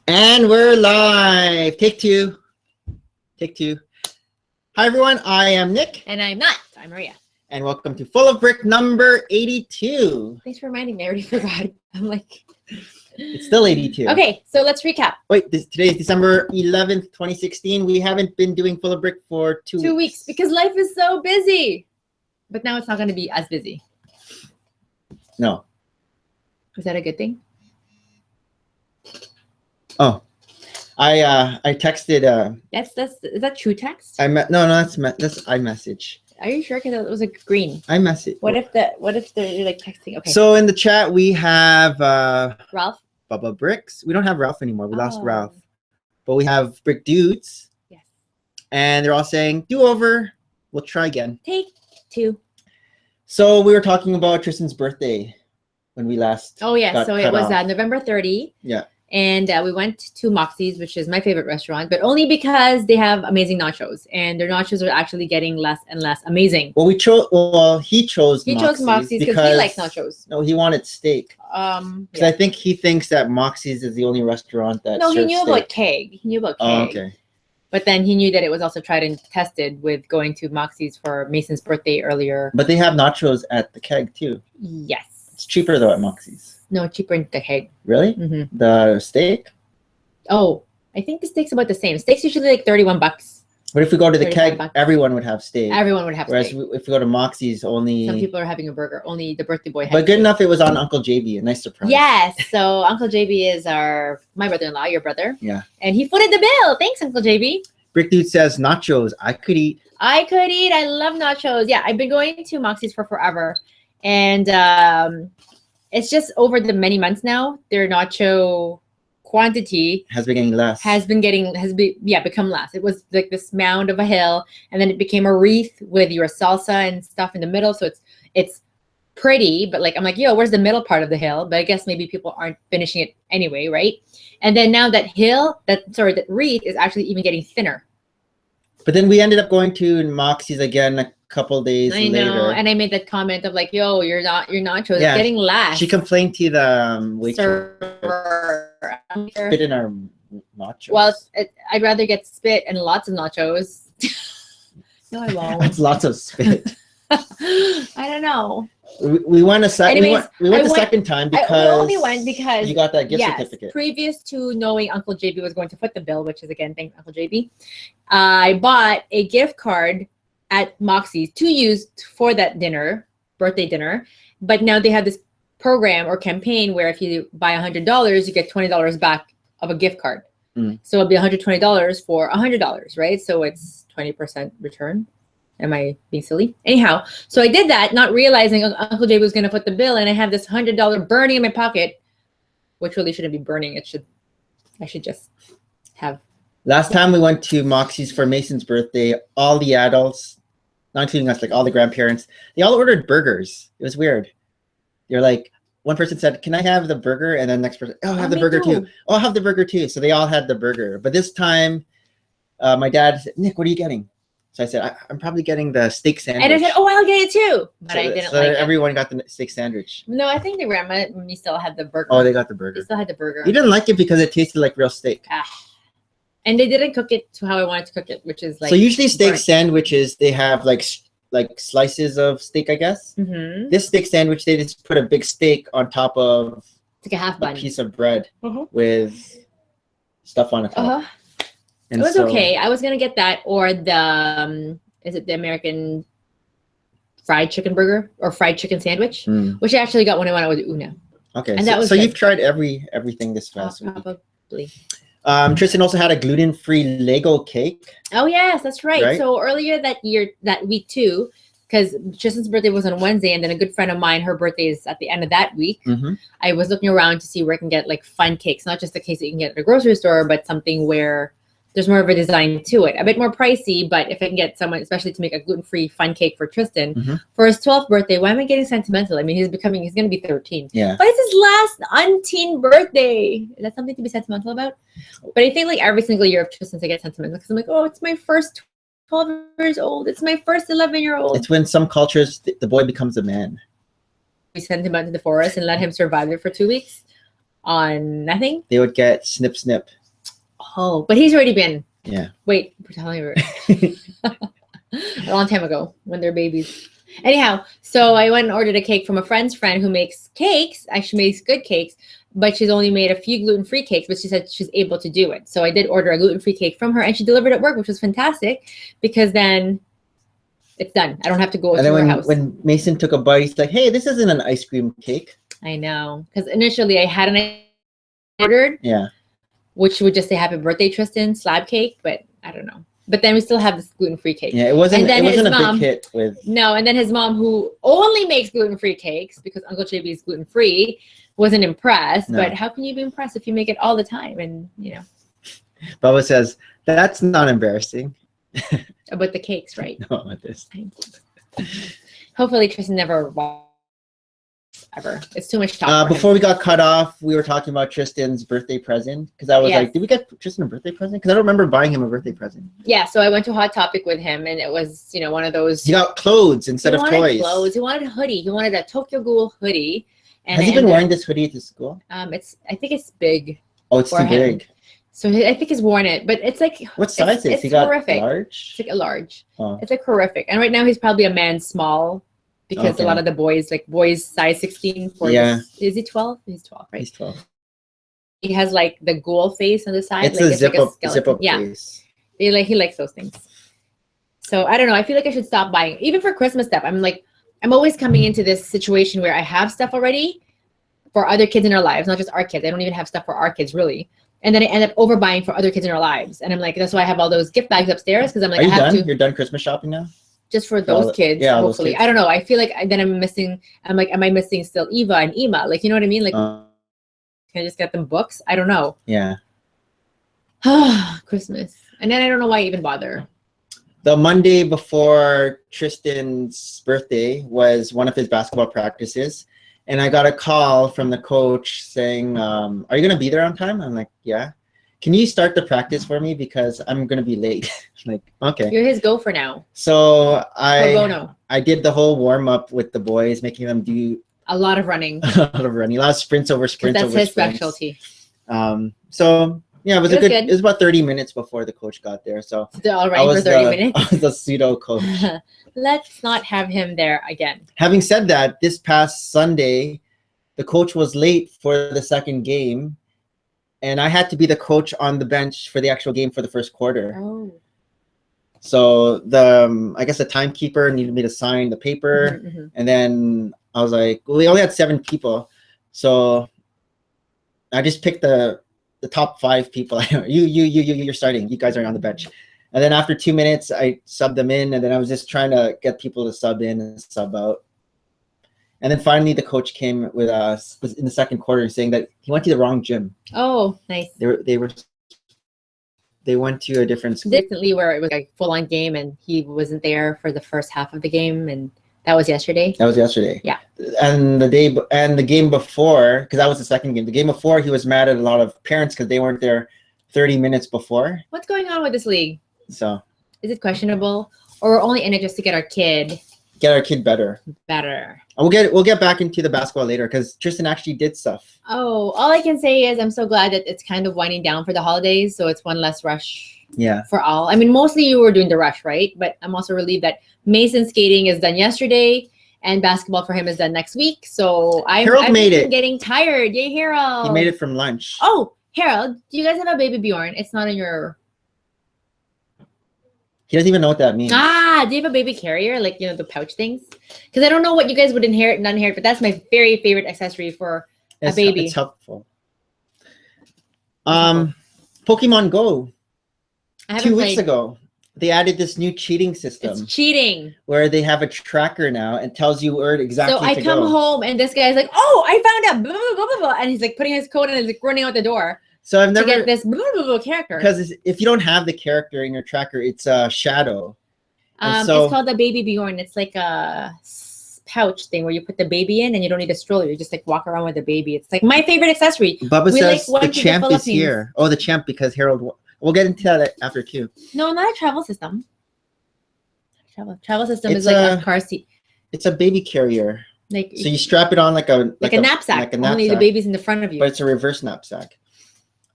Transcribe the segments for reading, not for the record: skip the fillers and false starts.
And we're live. Take two. Take two. Hi, everyone. I am Nick. And I'm not. I'm Maria. And welcome to Full of Brick number 82. Thanks for reminding me. I already forgot. I'm like... It's still 82. Okay, so let's recap. Wait, today is December 11th, 2016. We haven't been doing Full of Brick for 2 weeks. 2 weeks because life is so busy. But now it's not going to be as busy. No. Is that a good thing? Oh, I texted. Is that true text? No, that's iMessage. Are you sure? Because it was a green. iMessage. What if they're like texting? Okay. So in the chat we have Ralph. Bubba Bricks. We don't have Ralph anymore. We lost Oh. Ralph. But we have Brick Dudes. Yes. And they're all saying, do over. We'll try again. Take two. So we were talking about Tristan's birthday when we last. Oh yeah. got So it cut was off. November 30. Yeah. And we went to Moxie's, which is my favorite restaurant, but only because they have amazing nachos, and their nachos are actually getting less and less amazing. Well, he chose. He chose Moxie's because he likes nachos. No, he wanted steak. Because Yeah. I think he thinks that Moxie's is the only restaurant that. No, he serves knew steak. about keg. He knew about keg. Oh, okay. But then he knew that it was also tried and tested with going to Moxie's for Mason's birthday earlier. But they have nachos at the keg too. Yes. It's cheaper though at Moxie's. No, cheaper in the keg. Really? Mm-hmm. The steak? Oh, I think the steak's about the same. Steak's usually like $31. But if we go to the 35 keg, bucks. everyone would have steak. Everyone would have Whereas steak. if we go to Moxie's, only. Some people are having a burger. Only the birthday boy had But good steak. enough, it was on Uncle JB. A nice surprise. Yes. So Uncle JB is my brother-in-law, your brother. Yeah. And he footed the bill. Thanks, Uncle JB. Brick Dude says nachos. I could eat. I could eat. I love nachos. Yeah, I've been going to Moxie's for forever. And it's just over the many months now, their nacho quantity Has been getting less. become less. It was like this mound of a hill, and then it became a wreath with your salsa and stuff in the middle. So it's pretty, but like I'm like, yo, where's the middle part of the hill? But I guess maybe people aren't finishing it anyway, right? And then now that wreath is actually even getting thinner. But then we ended up going to Moxie's again a couple days I know, later. and I made that comment of like, yo, your nachos Yeah. is getting less. She complained to the waitress. Server. Spit in our nachos. Well, I'd rather get spit and lots of nachos. No, I won't. That's lots of spit. I don't know. We went a second. Anyways, we went I the went- second time I because only went because you got that gift yes, certificate. previous to knowing Uncle JB was going to foot the bill, which is again, thanks Uncle JB, I bought a gift card at Moxie's to use for that birthday dinner. But now they have this program or campaign where if you buy $100, you get $20 back of a gift card. Mm. So it'll be $120 for $100, right? So it's 20% return. Am I being silly? Anyhow, so I did that, not realizing Uncle JB was going to foot the bill, and I have this $100 burning in my pocket, which really shouldn't be burning. I should just have. Last time we went to Moxie's for Mason's birthday, all the adults, not including us, like all the grandparents, they all ordered burgers. It was weird. They're like, one person said, "Can I have the burger?" And then the next person, "Oh, I'll have the me burger too. too." "Oh, I'll have the burger too." So they all had the burger. But this time, my dad said, "Nick, what are you getting?" So I said, I'm probably getting the steak sandwich. And I said, "Oh, I'll get it too," but so, I didn't so like it. everyone got the steak sandwich. No, I think the grandma still had the burger. Oh, they got the They burger. still had the burger. You didn't like it because it tasted like real steak. And they didn't cook it to how I wanted to cook it, which is like. So usually steak burnt. sandwiches, they have like slices of steak, I guess. Mhm. This steak sandwich, they just put a big steak on top of It's like a half a bun. piece of bread Mhm. with stuff on the top. Uh-huh. And It was so- okay. I was gonna get that or the is it the American fried chicken burger or fried chicken sandwich, Mm, which I actually got when I went out with Una. okay, And so, that was so good. you've tried everything this past week. Probably. Tristan also had a gluten-free Lego cake. Oh yes, that's right. Right? So earlier that week too, because Tristan's birthday was on Wednesday, and then a good friend of mine, her birthday is at the end of that week. Mm-hmm. I was looking around to see where I can get like fun cakes, not just the cakes that you can get at a grocery store, but something where there's more of a design to it. A bit more pricey, but if I can get someone, especially to make a gluten-free fun cake for Tristan Mhm. for his 12th birthday, why am I getting sentimental? I mean, he's going to be 13. Yeah. But it's his last unteen birthday. Is that something to be sentimental about? But I think like every single year of Tristan's, I get sentimental because I'm like, oh, it's my first 12 years old. It's my first 11-year-old. It's when some cultures, the boy becomes a man. We sent him out to the forest and let him survive it for 2 weeks on nothing. They would get snip, snip. Oh, but he's already been. Yeah. Wait, we're telling her a long time ago when they're babies. Anyhow, so I went and ordered a cake from a friend's friend who makes cakes. Actually makes good cakes, but she's only made a few gluten-free cakes, but she said she's able to do it. So I did order a gluten-free cake from her, and she delivered at work, which was fantastic because then it's done. I don't have to go to her house. When Mason took a bite, he's like, hey, this isn't an ice cream cake. I know. Because initially I had an ordered. Yeah. Which would just say happy birthday, Tristan, slab cake, but I don't know. But then we still have this gluten-free cake. Yeah, it wasn't a big hit with. No, and then his mom, who only makes gluten-free cakes because Uncle JB is gluten-free, wasn't impressed. No. But how can you be impressed if you make it all the time? And, you know. Bubba says, that's not embarrassing. About the cakes, right? No, about this. Hopefully Tristan never ever. It's too much talk. Before we got cut off, we were talking about Tristan's birthday present because I was like, did we get Tristan a birthday present? Because I don't remember buying him a birthday present. Yeah, so I went to Hot Topic with him, and it was, you know, one of those. He got clothes instead of toys. Clothes. He wanted a hoodie. He wanted a Tokyo Ghoul hoodie. And has he been wearing this hoodie to school? I think it's big. Oh, it's too big. So I think he's worn it, but it's like. What size is he? Got large? It's like a large. Oh. It's like horrific, and right now he's probably a man small. Because a lot of the boys, like boys size 16, is he 12? He's 12, right? He's 12. He has like the ghoul face on the side. It's like, a zip up face. He likes those things. So I don't know. I feel like I should stop buying, even for Christmas stuff. I'm always coming into this situation where I have stuff already for other kids in our lives, not just our kids. I don't even have stuff for our kids really. And then I end up overbuying for other kids in our lives. And I'm like, that's why I have all those gift bags upstairs because I'm like, Are you done? You're done Christmas shopping now? Just for those kids, hopefully. Kids. I don't know. I feel like then I'm missing. I'm like, am I missing still Eva and Ema? Like, you know what I mean? Like, can I just get them books? I don't know. Yeah. Christmas, and then I don't know why I even bother. The Monday before Tristan's birthday was one of his basketball practices, and I got a call from the coach saying, "Are you gonna be there on time?" I'm like, "Yeah." Can you start the practice for me because I'm gonna be late? Like, okay. You're his gopher now. So I did the whole warm up with the boys, making them do a lot of running. A lot of sprints over sprints. That's his specialty. So yeah, it was good. It was about 30 minutes before the coach got there. So all right for 30 minutes. I was the pseudo coach. Let's not have him there again. Having said that, this past Sunday, the coach was late for the second game. And I had to be the coach on the bench for the actual game for the first quarter. Oh. So I guess the timekeeper needed me to sign the paper. Mm-hmm. And then I was like, well, we only had 7 people. So I just picked the top 5 people. You're starting. You guys are on the bench. And then after 2 minutes, I subbed them in. And then I was just trying to get people to sub in and sub out. And then finally, the coach came with us in the second quarter saying that he went to the wrong gym. Oh, nice. They went to a different school. Recently, where it was a full-on game, and he wasn't there for the first half of the game, and that was yesterday. That was yesterday. Yeah. And the game before, because that was the second game. The game before, he was mad at a lot of parents because they weren't there 30 minutes before. What's going on with this league? So. Is it questionable, or we're only in it just to get our kid? Get our kid better. Better. And we'll get back into the basketball later because Tristan actually did stuff. Oh, all I can say is I'm so glad that it's kind of winding down for the holidays, so it's one less rush. Yeah. For all. I mean, mostly you were doing the rush, right? But I'm also relieved that Mason skating is done yesterday and basketball for him is done next week. So I'm getting tired. Yay, Harold. He made it from lunch. Oh, Harold, do you guys have a baby Bjorn? It's not in your. He doesn't even know what that means. Do you have a baby carrier? Like, you know, the pouch things? Because I don't know what you guys would inherit and not inherit, but that's my very favorite accessory for a baby. It's helpful. Pokemon Go. 2 weeks ago, they added this new cheating system. It's cheating. Where they have a tracker now and tells you where exactly to go. So I come home and this guy's like, oh, I found out, blah, blah, blah, blah, and he's like putting his code in and like running out the door. So I've never to get this blah, blah, blah character. Because if you don't have the character in your tracker, it's a shadow. It's called the Baby Bjorn. It's like a pouch thing where you put the baby in and you don't need a stroller. You just like walk around with the baby. It's like my favorite accessory. Bubba says the champ is here. Oh, the champ because Harold. We'll get into that after too. No, not a travel system. Travel system is like a car seat. It's a baby carrier. Like so you strap it on like a knapsack. Only the baby's in the front of you. But it's a reverse knapsack.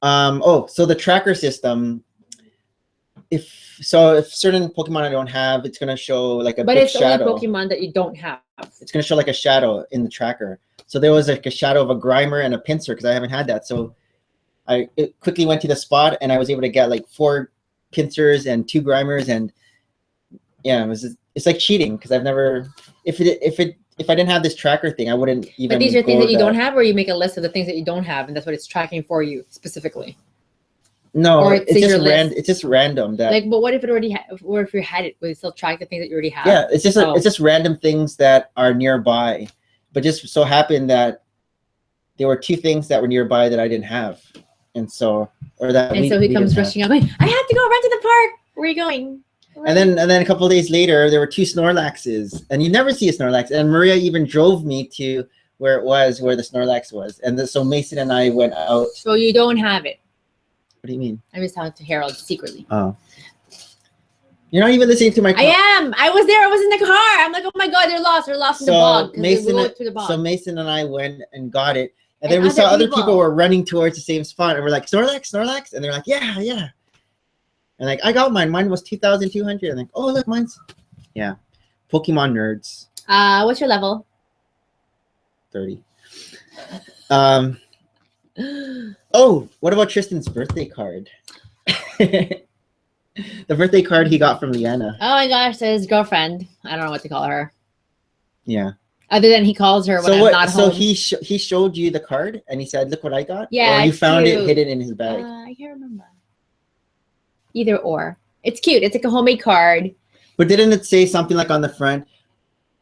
Oh, so the tracker system. If certain Pokemon I don't have, it's gonna show like a But big it's shadow. only Pokemon that you don't have. It's gonna show like a shadow in the tracker. So there was like a shadow of a Grimer and a Pinsir because I haven't had that. So I quickly went to the spot and I was able to get like 4 Pinsirs and 2 Grimers, and yeah, it's like cheating because I've never if I didn't have this tracker thing, I wouldn't even. But these are things that you don't have, or you make a list of the things that you don't have, and that's what it's tracking for you specifically. No, or it's just random. That like, but what if it already or if you had it, would it still track the things that you already have? Yeah, it's just random things that are nearby, but just so happened that there were 2 things that were nearby that I didn't have, and so he comes rushing out. Like, I have to go run to the park. Where are you going? And then a couple of days later, there were 2 Snorlaxes, and you never see a Snorlax. And Maria even drove me to where the Snorlax was, and so Mason and I went out. So you don't have it. What do you mean? I was talking to Harold secretly. Oh. You're not even listening to my. I am. I was there. I was in the car. I'm like, oh my god, they're lost. They're lost in the bog. So Mason and I went and got it, and then we saw other people were running towards the same spot, and we're like, Snorlax, and they're like, yeah. And like, I got mine. Mine was 2,200. And like, oh look, mine's Pokemon nerds. What's your level? 30. Oh, what about Tristan's birthday card? The birthday card he got from Leanna. Oh my gosh, his girlfriend. I don't know what to call her. Yeah. Other than he calls her when I'm not home. So he showed you the card and he said, "Look what I got." Yeah. Or you found it hidden in his bag. I can't remember. Either or. It's cute. It's like a homemade card. But didn't it say something like on the front?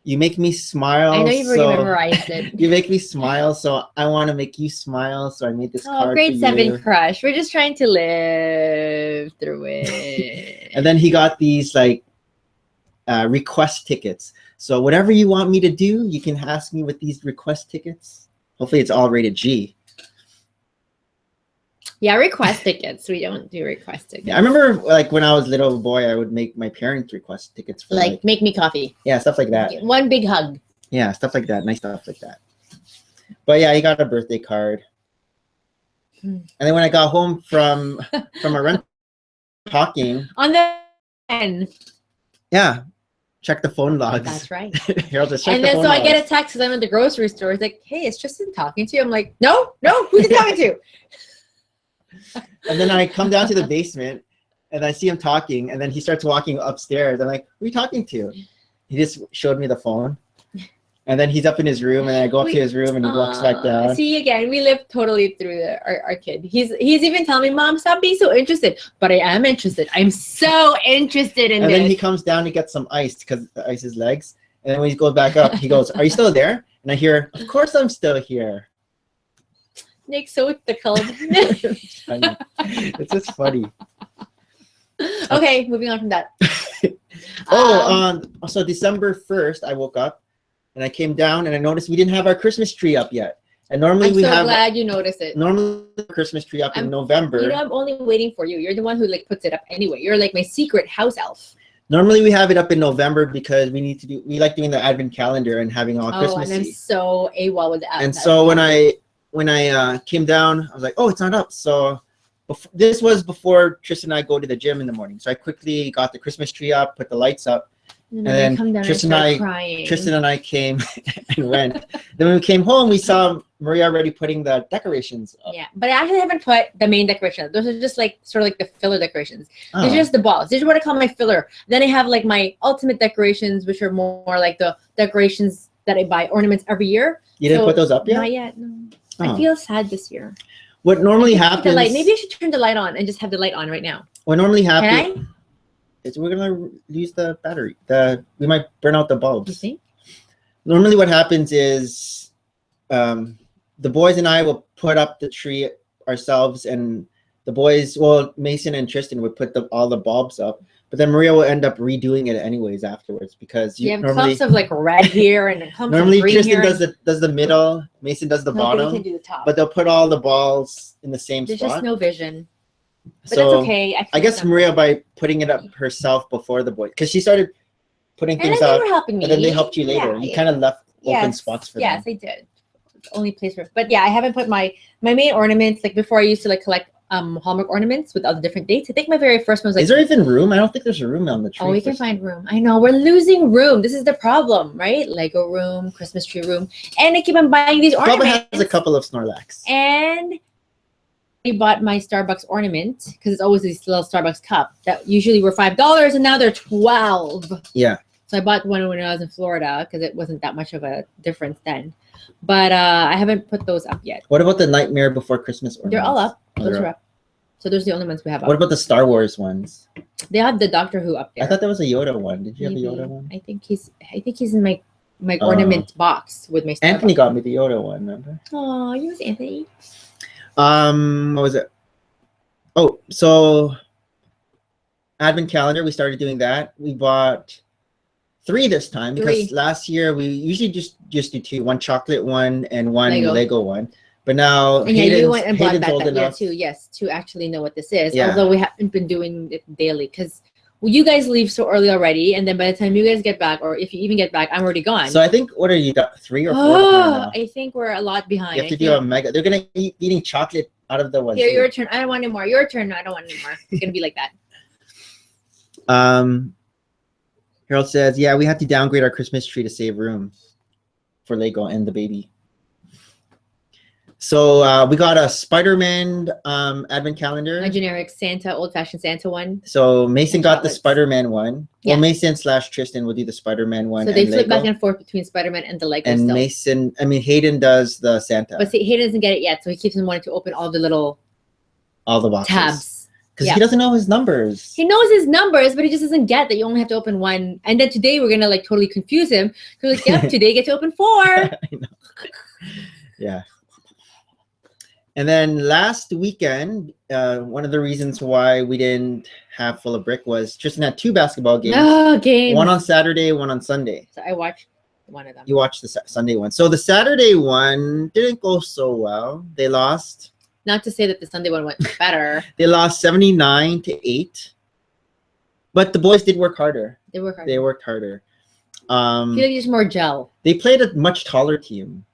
You make me smile. I know you've already memorized it. You make me smile, so I want to make you smile. So I made this card. Grade 7 crush. We're just trying to live through it. And then he got these like request tickets. So whatever you want me to do, you can ask me with these request tickets. Hopefully, it's all rated G. Yeah, request tickets. We don't do request tickets. Yeah, I remember like when I was a little boy, I would make my parents request tickets for like make me coffee. Yeah, stuff like that. One big hug. Yeah, stuff like that. Nice stuff like that. But yeah, he got a birthday card. And then when I got home from a run talking on the end. Yeah. Check the phone logs. That's right. Harold just check and the then phone so logs. I get a text because I'm at the grocery store. It's like, hey, is Tristan talking to you? I'm like, no, who's he talking to? And then I come down to the basement and I see him talking, and then he starts walking upstairs. I'm like, who are you talking to? He just showed me the phone. And then he's up in his room, and I go up to his room and he walks back down. See, again, we live totally through our kid. He's even telling me, Mom, stop being so interested. But I am interested. I'm so interested in this. And then he comes down to get some ice because the ice his legs. And then when he goes back up, he goes, are you still there? And I hear, of course I'm still here. Nick's so tickled. It's just funny. Okay, moving on from that. So December 1st, I woke up and I came down and I noticed we didn't have our Christmas tree up yet. And normally I'm so glad you noticed it. Normally the Christmas tree up in November. You know, I'm only waiting for you. You're the one who like puts it up anyway. You're like my secret house elf. Normally we have it up in November because we like doing the advent calendar and having all Christmas. And I'm so AWOL with the advent. And so when I came down, I was like, oh, it's not up. So this was before Tristan and I go to the gym in the morning. So I quickly got the Christmas tree up, put the lights up. And then Tristan and I came and went. Then when we came home, we saw Maria already putting the decorations up. Yeah, but I actually haven't put the main decorations. Those are just like sort of like the filler decorations. These are just the balls. These are what I call my filler. Then I have like my ultimate decorations, which are more like the decorations that I buy ornaments every year. You didn't put those up yet? Not yet, no. I feel sad this year. What normally happens... Maybe I should turn the light on and just have the light on right now. What normally happens... Can I? We're gonna use the battery. We might burn out the bulbs. You think? Normally, what happens is, the boys and I will put up the tree ourselves, and the boys, Mason and Tristan would put all the bulbs up, but then Maria will end up redoing it anyways afterwards because you have clumps of like red here and clumps of green Tristan here. does the middle, Mason does the bottom, can do the top. but they'll put all the balls in the same spot. There's just no vision. But so that's okay. I guess Maria, by putting it up herself before the boys, because she started putting things up, they were helping me. and then they helped you later. You kind of left open spots for them. Yes, I did. It's the only place for. But yeah, I haven't put my main ornaments. Like before, I used to like collect Hallmark ornaments with all the different dates. I think my very first one was like, is there even room? I don't think there's a room on the tree. oh, we can find room. I know, we're losing room. This is the problem, right? Lego room, Christmas tree room. And I keep on buying these Bubba ornaments. has a couple of Snorlax. And I bought my Starbucks ornament because it's always this little Starbucks cup that usually were $5 and now they're 12. Yeah. So I bought one when I was in Florida because it wasn't that much of a difference then. But I haven't put those up yet. What about the Nightmare Before Christmas ornaments? They're all up. Oh, Those they're are up. So those are the only ones we have up. What about the Star Wars ones? They have the Doctor Who up there. I thought that was a Yoda one. Did you Maybe. have a Yoda one? I think he's in my ornament box with my Starbucks. Anthony got me the Yoda one, remember? Oh, you was Anthony. What was it? Oh, so Advent calendar, we started doing that. We bought 3 this time because 3. last year we usually just do 2, one chocolate one and one Lego. Lego one. But now And yeah, you went and bought Hayden's old that year enough. too. Yes, to actually know what this is. Yeah. Although we haven't been doing it daily because you guys leave so early already, and then by the time you guys get back, or if you even get back, I'm already gone. So I think, what are you got? 3 or 4 behind now? I think we're a lot behind. You have to do a mega. They're gonna eating chocolate out of the one. Here, your turn. I don't want any more. Your turn. I don't want any more. It's gonna be like that. Harold says, yeah, we had to downgrade our Christmas tree to save room for Lego and the baby. So we got a Spider-Man advent calendar. A generic Santa, old-fashioned Santa one. So Mason And got the chocolates. Spider-Man one. Yeah. Well, Mason / Tristan will do the Spider-Man one. So they and flip Lego. back and forth between Spider-Man and the Lego And still. Hayden does the Santa. But see, Hayden doesn't get it yet, so he keeps on wanting to open all the little all the boxes. tabs. Because Yeah. he doesn't know his numbers. He knows his numbers, but he just doesn't get that you only have to open one. And then today we're gonna like totally confuse him. So like, yep, today you get to open 4. I know. Yeah. And then last weekend, one of the reasons why we didn't have Full of Brick was Tristan had 2 basketball games. No game. One on Saturday, one on Sunday. So I watched one of them. You watched the Sunday one. So the Saturday one didn't go so well. They lost. Not to say that the Sunday one went better. They lost 79-8. But the boys did work harder. They were hard. They worked harder. I feel like just more gel. They played a much taller team.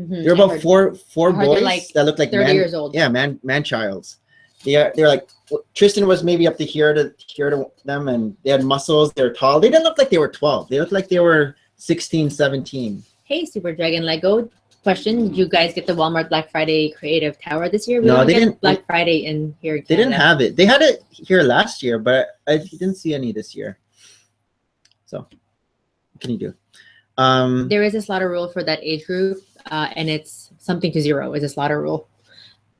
Mhm, There were I about heard. four I heard they're boys like that looked like 30 years old. Yeah, man-childs. They're like, Tristan was maybe up to here to them, and they had muscles. They're tall. They didn't look like they were 12. They looked like they were 16, 17. Hey, Super Dragon Lego. Question: did you guys get the Walmart Black Friday Creative Tower this year? We No, don't they get didn't. Black Friday in here. In They didn't Canada. have it. They had it here last year, but I didn't see any this year. So, what can you do? There is a slaughter rule for that age group, and it's something to 0 is a slaughter rule.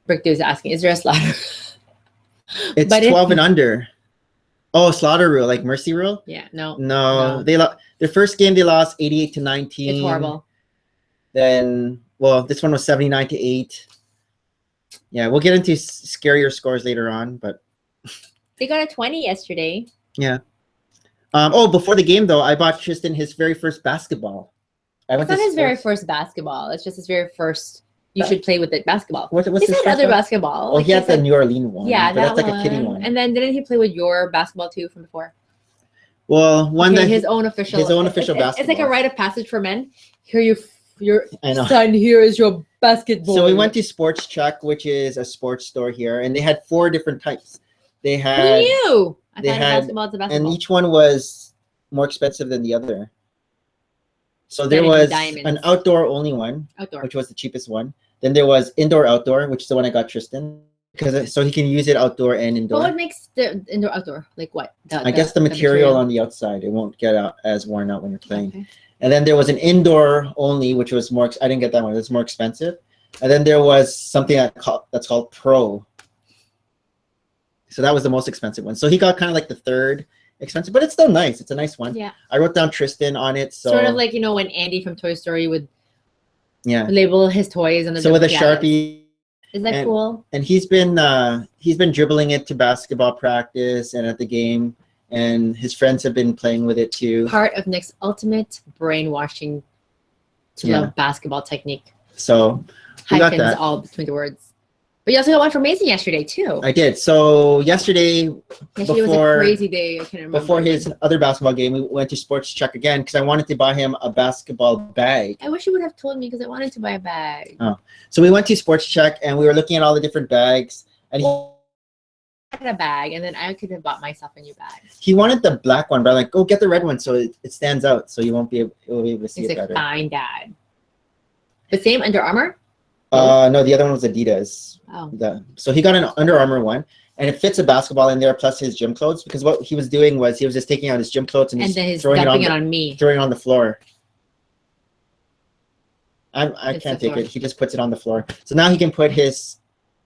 Brick Dude is asking, is there a slaughter? It's but 12 and under. Oh, slaughter rule, like mercy rule? Yeah, no. No. They their first game they lost 88-19. It's horrible. Then, well, this one was 79-8. Yeah, we'll get into scarier scores later on, but They got a 20 yesterday. yeah. Before the game though, I bought Tristan his very first basketball. It's not his very first basketball. It's just his very first. You should play with it basketball. What's He's his had first other one? basketball. Oh, Like, he had he's the had- New Orleans one. Yeah, but that that's like a kiddie one. And then didn't he play with your basketball too from before? Well, one Okay, that his own official. his own it's- official it's- It's like a basketball. rite of passage for men. Here, your I know. son. Here is your basketball. So we went to Sports Check, which is a sports store here, and they had 4 different types. They Who had, knew? I they thought had- basketball is a and basketball. each one was more expensive than the other. So there Better than was diamonds. an outdoor only one, Outdoor. which was the cheapest one. Then there was indoor outdoor, which is the one I got Tristan, because so he can use it outdoor and indoor. But what makes the indoor outdoor? Like what? I guess the material on the outside, it won't get out as worn out when you're playing. Okay. And then there was an indoor only, which was more. I didn't get that one. It's more expensive. And then there was something that's called Pro. So that was the most expensive one. So he got kind of like the third expensive, but it's still nice. It's a nice one. Yeah. I wrote down Tristan on it. So Sort of like, when Andy from Toy Story would yeah. label his toys on the. So with a yeah, Sharpie, Is that and- cool? and he's been dribbling it to basketball practice and at the game, and his friends have been playing with it too. Part of Nick's ultimate brainwashing to Yeah. love basketball technique. So we got Hyphens that. all between the words. But you also got one from Mason yesterday too. I did. So yesterday Yesterday was before- a crazy day. I can't remember. before his other basketball game, we went to Sports Check again because I wanted to buy him a basketball bag. I wish you would have told me because I wanted to buy a bag. So we went to Sports Check and we were looking at all the different bags, and a bag, and then I could have bought myself a new bag. He wanted the black one, but I'm like, go get the red one so it stands out, so you won't be able to see He's it like, better. fine, Dad. The same Under Armour? No, the other one was Adidas. Oh. So he got an Under Armour one, and it fits a basketball in there plus his gym clothes, because what he was doing was he was just taking out his gym clothes and then he's throwing dumping it on me. Throwing it on the floor. I It's can't the take floor. it. He just puts it on the floor. So now he can put his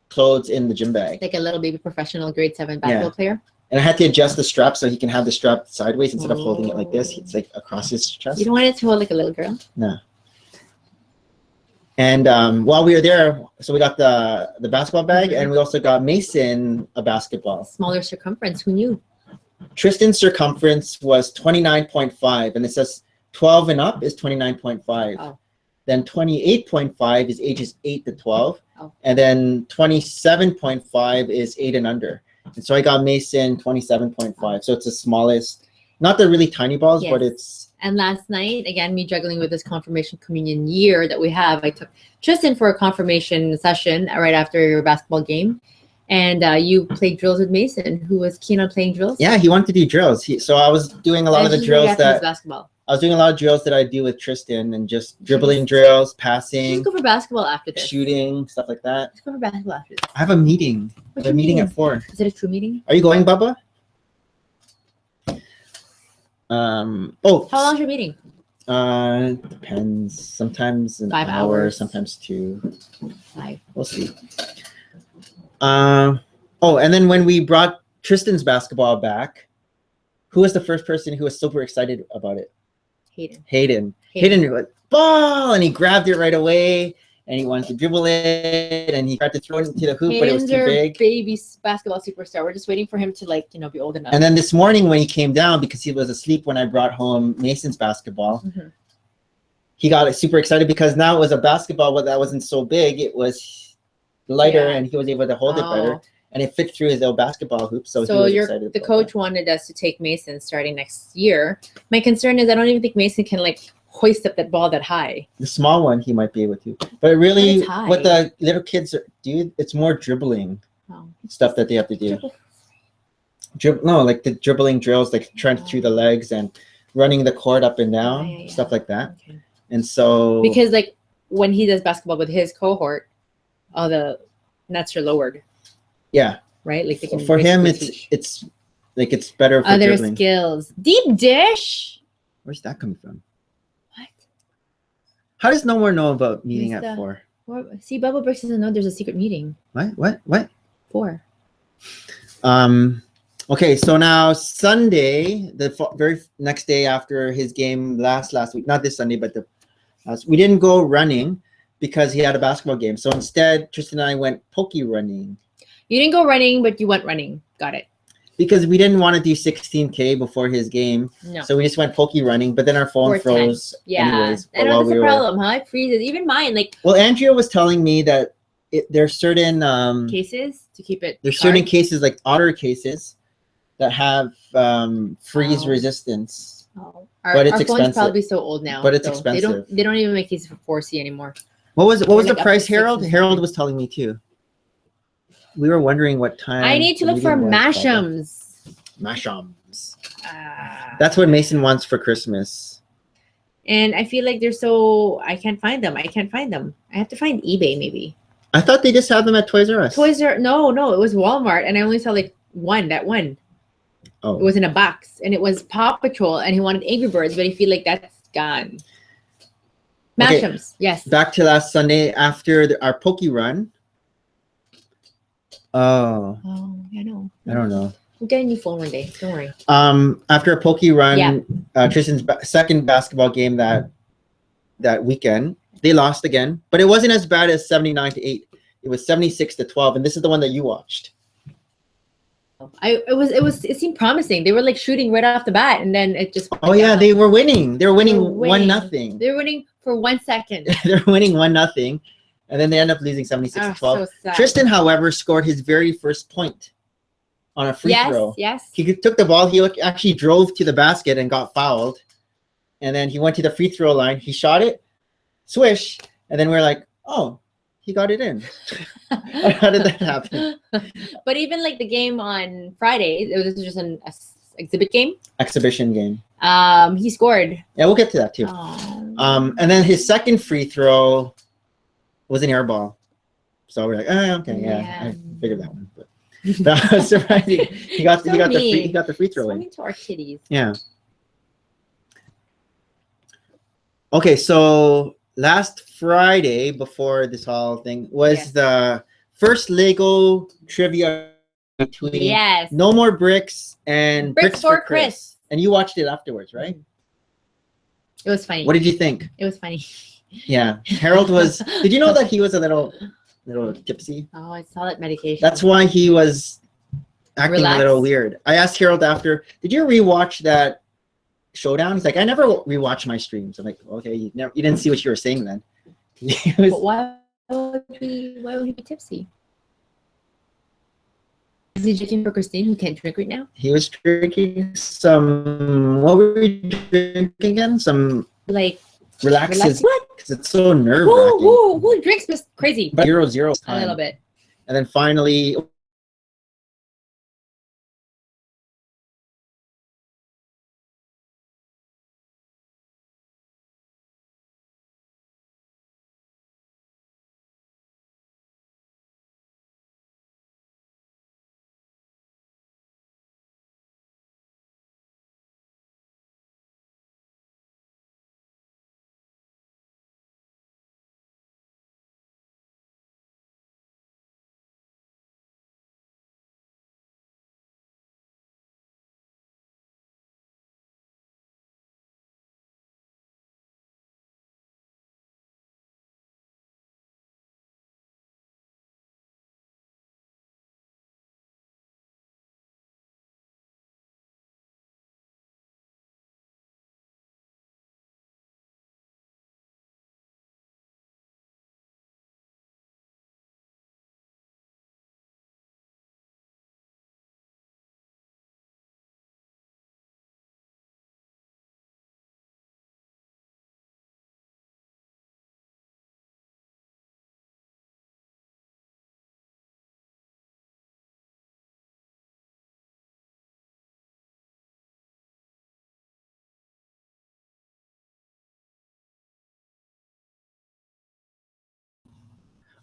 clothes in the gym bag. Like a little baby professional grade 7 basketball player. And I had to adjust the strap so he can have the strap sideways instead of holding it like this. It's like across his chest. You don't want it to hold like a little girl? No. And while we were there, so we got the basketball bag, and we also got Mason a basketball. Smaller circumference. Who knew? Tristan's circumference was 29.5, and it says 12 and up is 29.5. Oh. Then 28.5 is ages 8 to 12. Oh. And then 27.5 is 8 and under. And so I got Mason 27.5. So it's the smallest, not the really tiny balls, Yes. but it's. And last night, again, me juggling with this confirmation communion year that we have, I took Tristan for a confirmation session right after your basketball game. And you played drills with Mason, who was keen on playing drills. Yeah, he wanted to do drills. So I was doing a lot of the drills basketball. I was doing a lot of drills that I do with Tristan, and just dribbling drills, passing, Let's go for basketball after this. shooting, stuff like that. Let's go for basketball after this. I have a meeting. What's A your meeting meeting? at 4. Is it a true meeting? Are you going, Bubba? Oh. How long's your meeting? Depends. Sometimes an 5 hour, hours. sometimes 2. 5. We'll see. Oh, and then when we brought Tristan's basketball back, who was the first person who was super excited about it? Hayden. Hayden was ball, and he grabbed it right away, and he wanted to dribble it, and he tried to throw it into the hoop, but it was too big. Baby basketball superstar. We're just waiting for him to be old enough. And then this morning when he came down, because he was asleep when I brought home Mason's basketball, he got super excited because now it was a basketball that wasn't so big. It was lighter, and he was able to hold it better. And it fit through his little basketball hoop. So he was excited. The coach wanted us to take Mason starting next year. My concern is I don't even think Mason can hoist up that ball that high. The small one he might be able to. But really, high. what the little kids do, it's more dribbling stuff that they have to do. Like the dribbling drills, like trying through the legs and running the court up and down, stuff like that. Okay. And so because when he does basketball with his cohort, all the nets are lowered. Yeah. Right? Like they can for him, teach. it's better for other dribbling. skills. Deep dish. Where's that coming from? What? How does no more know about meeting at 4? See, Bubble Bricks doesn't know there's a secret meeting. What? 4. Okay, so now Sunday, the very next day after his game last week, not this Sunday, but we didn't go running because he had a basketball game. So instead, Tristan and I went poke running. You didn't go running, but you went running. Got it. Because we didn't want to do 16K before his game. No. So we just went poke running, but then our phone froze anyways. I know that's a problem, huh? It freezes. Even mine, Well, Andrea was telling me that there's certain cases to keep it. There's certain cases, like otter cases, that have freeze resistance. Oh. But it's our expensive. Phone's probably so old now. But it's expensive. They don't even make cases for 4C anymore. What was the price, Harold? Harold was telling me too. We were wondering what time. I need to look for Mashams. Mashams. That's what Mason wants for Christmas. And I feel like I can't find them. I have to find eBay maybe. I thought they just have them at Toys R Us. No, it was Walmart, and I only saw that one. Oh. It was in a box, and it was Paw Patrol, and he wanted Angry Birds, but I feel like that's gone. Mashams, yes. Back to last Sunday after our Poke Run. Oh, I know. I don't know. We'll get a new phone one day. Don't worry. After a Poke Run, Tristan's second basketball game that weekend, they lost again, but it wasn't as bad as 79-8. It was 76-12, and this is the one that you watched. It seemed promising. They were shooting right off the bat, and then it just. Oh yeah, they were winning. They were winning 1-0. They were winning for 1 second. They're winning 1-0. And then they end up losing 76-12. So sad. Tristan, however, scored his very first point on a free throw. Yes. He took the ball. He actually drove to the basket and got fouled. And then he went to the free throw line. He shot it, swish, and then we're like, oh, he got it in. How did that happen? But even like the game on Friday, this was just an exhibit game. Exhibition game. He scored. Yeah, we'll get to that too. Oh. And then his second free throw was an air ball. So we're like, oh, okay, yeah. I figured that one. But that was surprising. He got the free throw in. To our kitties. Yeah. Okay, so last Friday before this whole thing was the first Lego trivia between No More Bricks and Bricks for Chris. And you watched it afterwards, right? It was funny. What did you think? It was funny. Yeah. Harold was, did you know that he was a little tipsy? Oh, I saw that medication. That's why he was acting a little weird. I asked Harold after, did you rewatch that showdown? He's like, I never rewatch my streams. I'm like, okay, you didn't see what you were saying then. But why would he be tipsy? Is he drinking for Christine, who can't drink right now? He was drinking some, what were we drinking again? Some like relaxes. What? Because it's so nerve-wracking. Who drinks this crazy? But 0-0 a little bit. And then finally,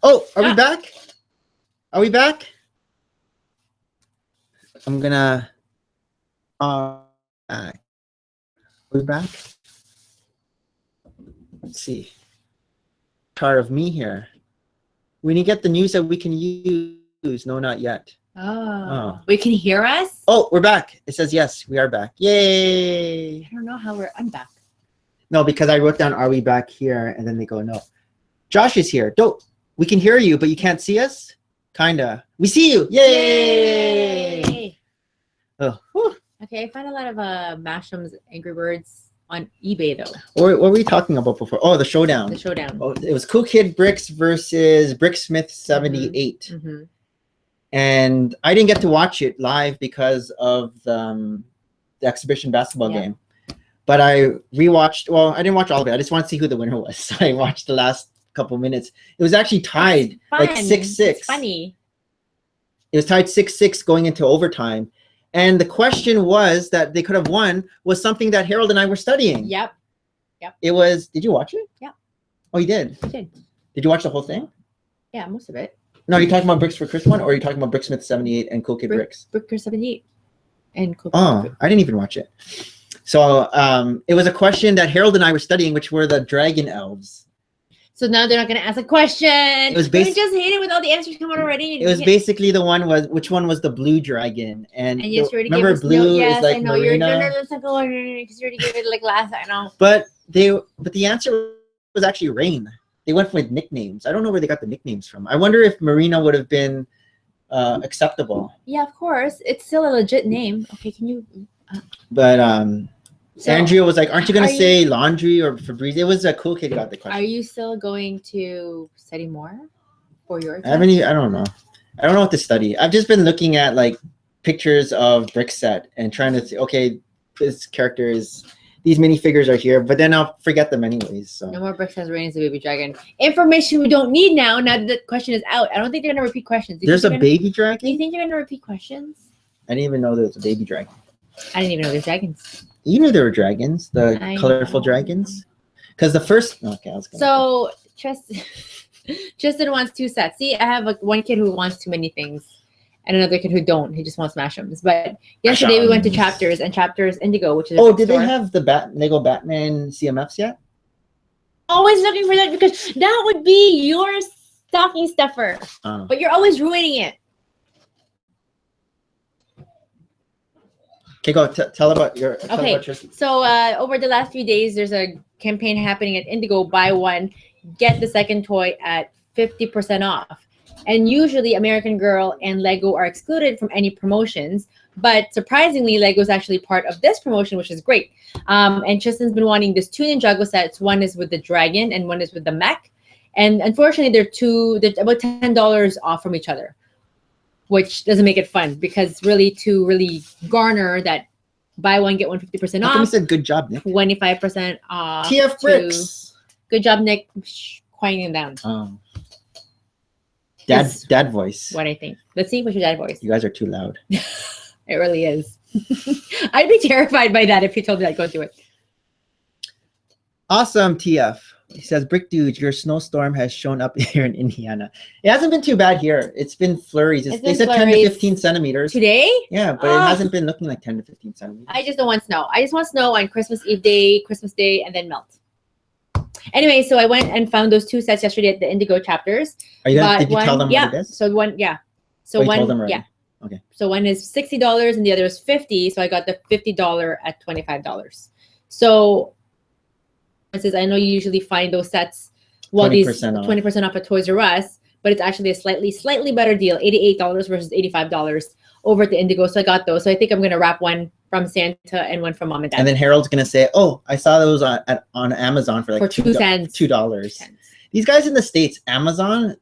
oh, are we back? Are we back? I'm gonna, are we back? Let's see. Part of me here. When you get the news that we can use, no, not yet. Oh. We can hear us? Oh, we're back. It says yes, we are back. Yay! I don't know how I'm back. No, because I wrote down, are we back here? And then they go, no. Josh is here. We can hear you, but you can't see us? Kinda. We see you. Yay! Oh. Whew. Okay, I found a lot of Masham's Angry Birds on eBay though. What were we talking about before? Oh, the showdown. The showdown. Oh, it was Cool Kid Bricks versus Bricksmith 78. Mm-hmm. And I didn't get to watch it live because of the exhibition basketball game. But I rewatched, well, I didn't watch all of it. I just want to see who the winner was. So I watched the last couple minutes. It was actually tied like 6-6. It's funny. It was tied 6-6 going into overtime. And the question was that they could have won was something that Harold and I were studying. Yep. It was, did you watch it? Yeah. Oh, you did? I did. Did you watch the whole thing? Yeah, most of it. No, are you talking about Bricks for Chris one, or are you talking about Bricksmith 78 and Cool Kid Bricks? Bricker 78 and Cool Kid. Oh, I didn't even watch it. So it was a question that Harold and I were studying, which were the dragon elves. So now they're not going to ask a question. It was basically just hate it with all the answers come out already. It was basically the one was which one was the blue dragon, and yes, you already remember gave us, blue yes, is like I know. Marina. Let's not go because you already gave it like last. I know. But the answer was actually Rain. They went with nicknames. I don't know where they got the nicknames from. I wonder if Marina would have been acceptable. Yeah, of course. It's still a legit name. Okay, can you? But Andrea was like, "Aren't you gonna say Laundry or Febreze?" It was a Cool Kid got the question. Are you still going to study more for your test? I don't know. I don't know what to study. I've just been looking at like pictures of Brickset and trying to see, okay, this character is these minifigures are here, but then I'll forget them anyways. So No more bricks has Rain as a baby dragon. Information we don't need now. Now that the question is out, I don't think they're gonna repeat questions. There's a baby Do you dragon? think you're gonna repeat questions? I didn't even know there was a baby dragon. I didn't even know there's dragons. You knew there were dragons, the I colorful know. dragons. Because the first, okay, I was gonna. So Tristan wants 2 sets. See, I have like one kid who wants too many things, and another kid who don't. He just wants Mashems. But yesterday we went to Chapters, and Chapters Indigo, which is Oh, did they have the Lego Batman CMFs yet? Always looking for that because that would be your stocking stuffer. Oh. But you're always ruining it. Okay, go tell about your. Tell Okay, about your, so over the last few days, there's a campaign happening at Indigo. Buy one, get the second toy at 50% off. And usually American Girl and Lego are excluded from any promotions. But surprisingly, Lego is actually part of this promotion, which is great. And Tristan's been wanting this 2 Ninjago sets. One is with the dragon and one is with the mech. And unfortunately, they're about $10 off from each other, which doesn't make it fun because really to really garner that buy one, get one 50% How come you off, said good job, Nick? 25% off. TF Bricks. Good job, Nick. Quieting them down. Oh. Is Dad voice. What I think. Let's see what's your dad voice. You guys are too loud. It really is. I'd be terrified by that if you told me I'd go through it. Awesome, TF. He says, Brick Dude, your snowstorm has shown up here in Indiana. It hasn't been too bad here. It's been flurries. It's They been said 10 to flurries. 15 centimeters. Today? Yeah, but it hasn't been looking like 10 to 15 centimeters. I just don't want snow. I just want snow on Christmas Eve day, Christmas Day, and then melt. Anyway, so I went and found those 2 sets yesterday at the Indigo Chapters. Are you did you tell them yeah, what it is? So one, yeah. So Oh, you one, told them already? yeah. Okay. So one is $60 and the other is $50. So I got the $50 at $25. So it says, I know you usually find those sets, well, 20% off. 20% off at Toys R Us, but it's actually a slightly better deal, $88 versus $85 over at the Indigo. So I got those. So I think I'm going to wrap one from Santa and one from Mom and Dad. And then Harold's going to say, oh, I saw those on Amazon for like for 2 cents. $2. These guys in the States, Amazon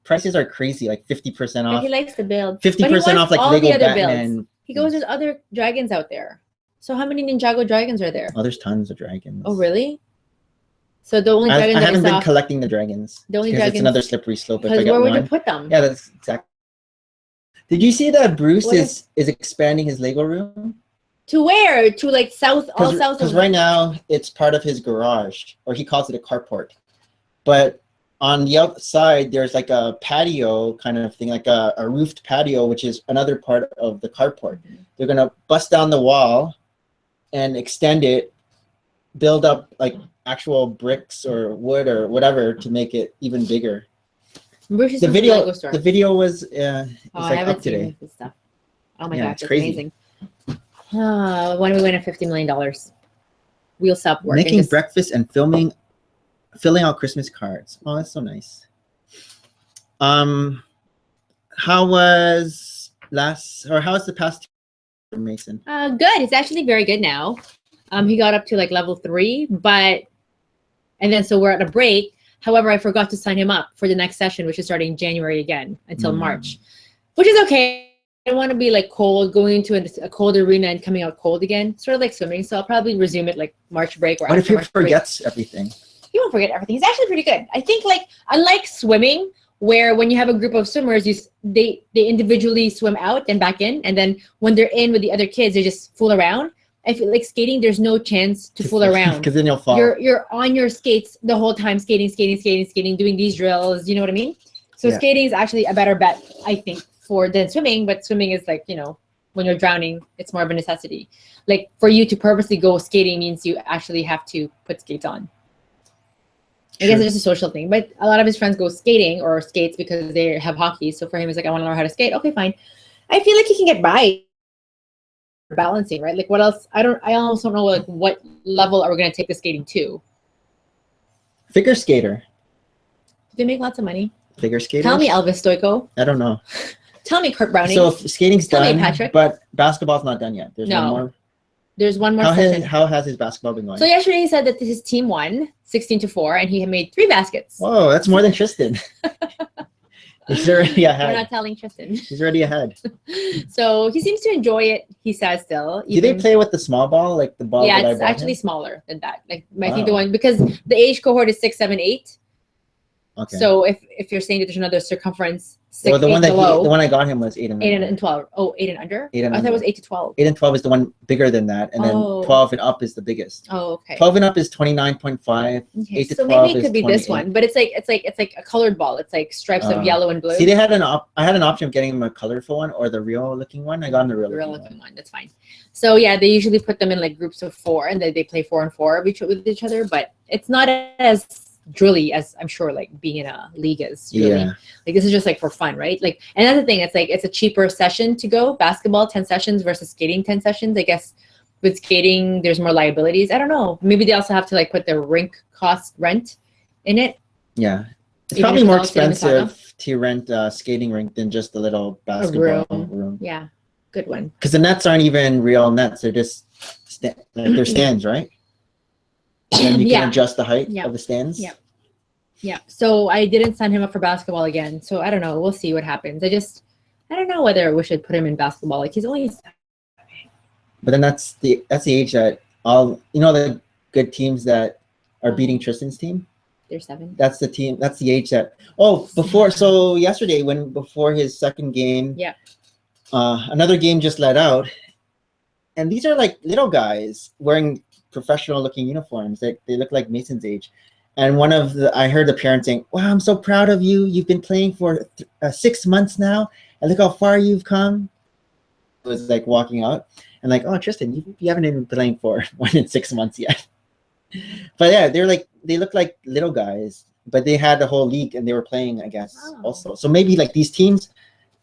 prices are crazy, like 50% But off. he likes to build. 50% off like all Lego the other Batman. builds. He goes, there's other dragons out there. So how many Ninjago dragons are there? Oh, there's tons of dragons. Oh, really? So the only I dragon that I haven't been saw, collecting the dragons. the only Because it's dragons, another slippery slope if I because get where would you one. put them? Yeah, that's exactly. Did you see that Bruce What is expanding his Lego room? To where? To like south, all south Because of right now it's part of his garage, or he calls it a carport. But on the outside, there's like a patio kind of thing, like a roofed patio, which is another part of the carport. They're gonna bust down the wall and extend it, build up like actual bricks or wood or whatever to make it even bigger. Bruce's The Lego store. video was it's I like haven't up seen today. this stuff. Oh my Yeah, God, it's it's crazy. amazing. When we win at $50 million, we'll stop work. and Making just- breakfast and filling out Christmas cards. Oh, that's so nice. How was the past year, Mason? Good. It's actually very good now. He got up to like level 3, and then so we're at a break. However, I forgot to sign him up for the next session, which is starting January again until March, which is okay. I don't want to be like cold, going into a cold arena and coming out cold again, sort of like swimming. So I'll probably resume it like March break or What if after he March break. forgets everything? He won't forget everything. He's actually pretty good. I think like unlike swimming, where when you have a group of swimmers, they individually swim out and back in, and then when they're in with the other kids, they just fool around. I feel like skating, there's no chance to fool around. Because then you'll fall. You're on your skates the whole time, skating, doing these drills. You know what I mean? So Yeah. skating is actually a better bet, I think, than swimming. But swimming is like, when you're drowning, it's more of a necessity. Like for you to purposely go skating means you actually have to put skates on. I guess it's just a social thing. But a lot of his friends go skating or skates because they have hockey. So for him, it's like, I want to learn how to skate. Okay, fine. I feel like he can get by. Balancing, right? Like what else? I almost don't know like what level are we going to take the skating to? Figure skater. They make lots of money. Figure skater. Tell me, Elvis Stoico. I don't know. Tell me, Kurt Browning. So if skating's Tell me, done, Patrick. but basketball's not done yet. There's No. one more. There's one more How session. has his basketball been going? So yesterday he said that his team won 16-4, and he had made 3 baskets. Whoa, that's more than Tristan. He's already We're ahead. not telling Tristan. He's already ahead. So he seems to enjoy it. He says still. Do they play with the small ball, like the ball Yeah, that I it's bought actually him? smaller than that. Like I think the Wow. one, because the age cohort is 6, 7, 8. Okay. So if you're saying that there's another circumference 6, well, the 8 one that below, the one I got him was 8 and 8 under. and 12. Oh, 8 and under? 8 and I thought it was under. 8 to 12. 8 and 12 is the one bigger than that, and then Oh. 12 and up is the biggest. Oh, okay. 12 and up is 29.5. Okay, 8 to so 12 maybe it is could be this 28. one, but it's like a colored ball. It's like stripes of yellow and blue. See, they had I had an option of getting him a colorful one or the real looking one. I got him the real looking one. That's fine. So yeah, they usually put them in like groups of 4, and they play 4 and 4 with each other. But it's not as drilly as I'm sure like being in a league is. Really. Yeah. Like this is just like for fun, right? Like another thing, it's like it's a cheaper session to go. Basketball 10 sessions versus skating 10 sessions. I guess with skating there's more liabilities. I don't know. Maybe they also have to like put the rink cost rent in it. Yeah. It's Even probably if more it's all city expensive to rent a skating rink than just a little basketball room. Yeah, good one. Because the nets aren't even real nets; they're just they're stands, right? And you can adjust the height of the stands. Yeah. Yeah. So I didn't sign him up for basketball again. So I don't know. We'll see what happens. I don't know whether we should put him in basketball. Like he's only. But then that's the age that all the good teams that are beating Tristan's team. They're 7. That's the team. That's the age that. Oh, so yesterday before his second game. Yeah. Another game just let out, and these are like little guys wearing professional-looking uniforms. They look like Mason's age, and I heard the parent saying, "Wow, I'm so proud of you. You've been playing for 6 months now, and look how far you've come." It was like walking out, and like, "Oh, Tristan, you haven't been playing for more than 6 months yet." But yeah, they look like little guys, but they had the whole league and they were playing, I guess, also. So maybe like these teams.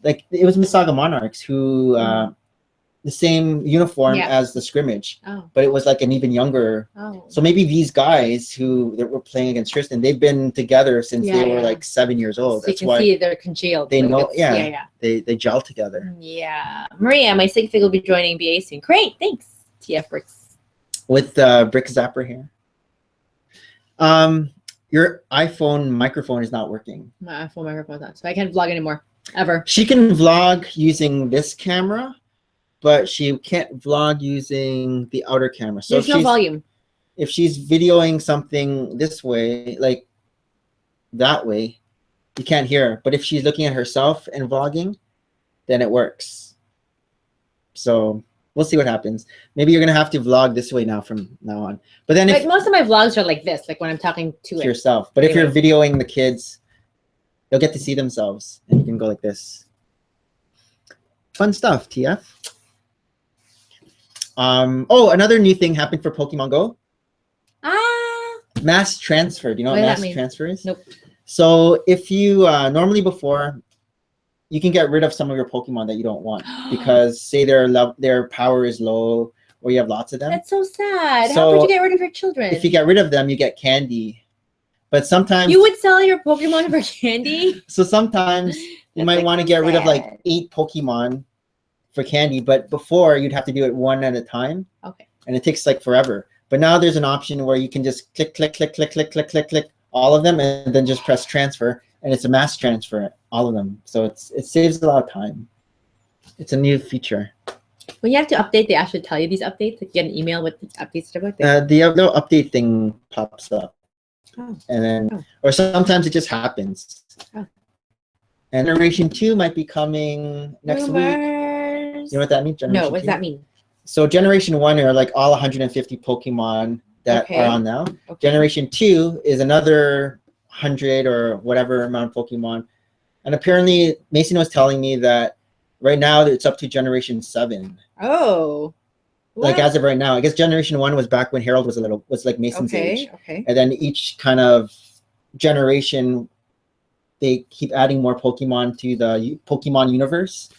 Like it was Mississauga Monarchs who the same uniform as the scrimmage, but it was like an even younger. So maybe these guys that were playing against Tristan, they've been together since they were like 7 years old. So that's you can why see they're congealed. They like know, they gel together. Yeah, Maria, my sig fig will be joining BA soon. Great, thanks. TF Bricks with Brick Zapper here. Your iPhone microphone is not working. My iPhone microphone's not, so I can't vlog anymore. Ever. She can vlog using this camera, but she can't vlog using the outer camera. So there's no volume. If she's videoing something this way, like that way, you can't hear her. But if she's looking at herself and vlogging, then it works. So we'll see what happens. Maybe you're gonna have to vlog this way now from now on. But then like most of my vlogs are like this, like when I'm talking to yourself. But if you're videoing the kids, they'll get to see themselves, and you can go like this. Fun stuff, TF. Oh, another new thing happened for Pokemon Go. Mass transfer. Do you know what mass transfer is? Nope. So if you normally before, you can get rid of some of your Pokemon that you don't want because say their power is low or you have lots of them. That's so sad. How would you get rid of your children? If you get rid of them, you get candy. But sometimes you would sell your Pokemon for candy. So sometimes you might want to get rid of like 8 Pokemon for candy, but before you'd have to do it one at a time. Okay. And it takes like forever. But now there's an option where you can just click all of them and then just press transfer, and it's a mass transfer, all of them. So it saves a lot of time. It's a new feature. When you have to update, they actually tell you these updates. Like you get an email with updates stuff like that. The little update thing pops up. Oh. And then, or sometimes it just happens. Oh. And Generation 2 might be coming next week. You know what that means? No, what does that mean? So Generation 1 are like all 150 Pokemon that are on now. Okay. Generation 2 is another 100 or whatever amount of Pokemon. And apparently Mason was telling me that right now it's up to Generation 7. Oh. What? Like as of right now, I guess Generation 1 was back when Harold was like Mason's age. Okay. And then each kind of generation, they keep adding more Pokemon to the Pokemon universe.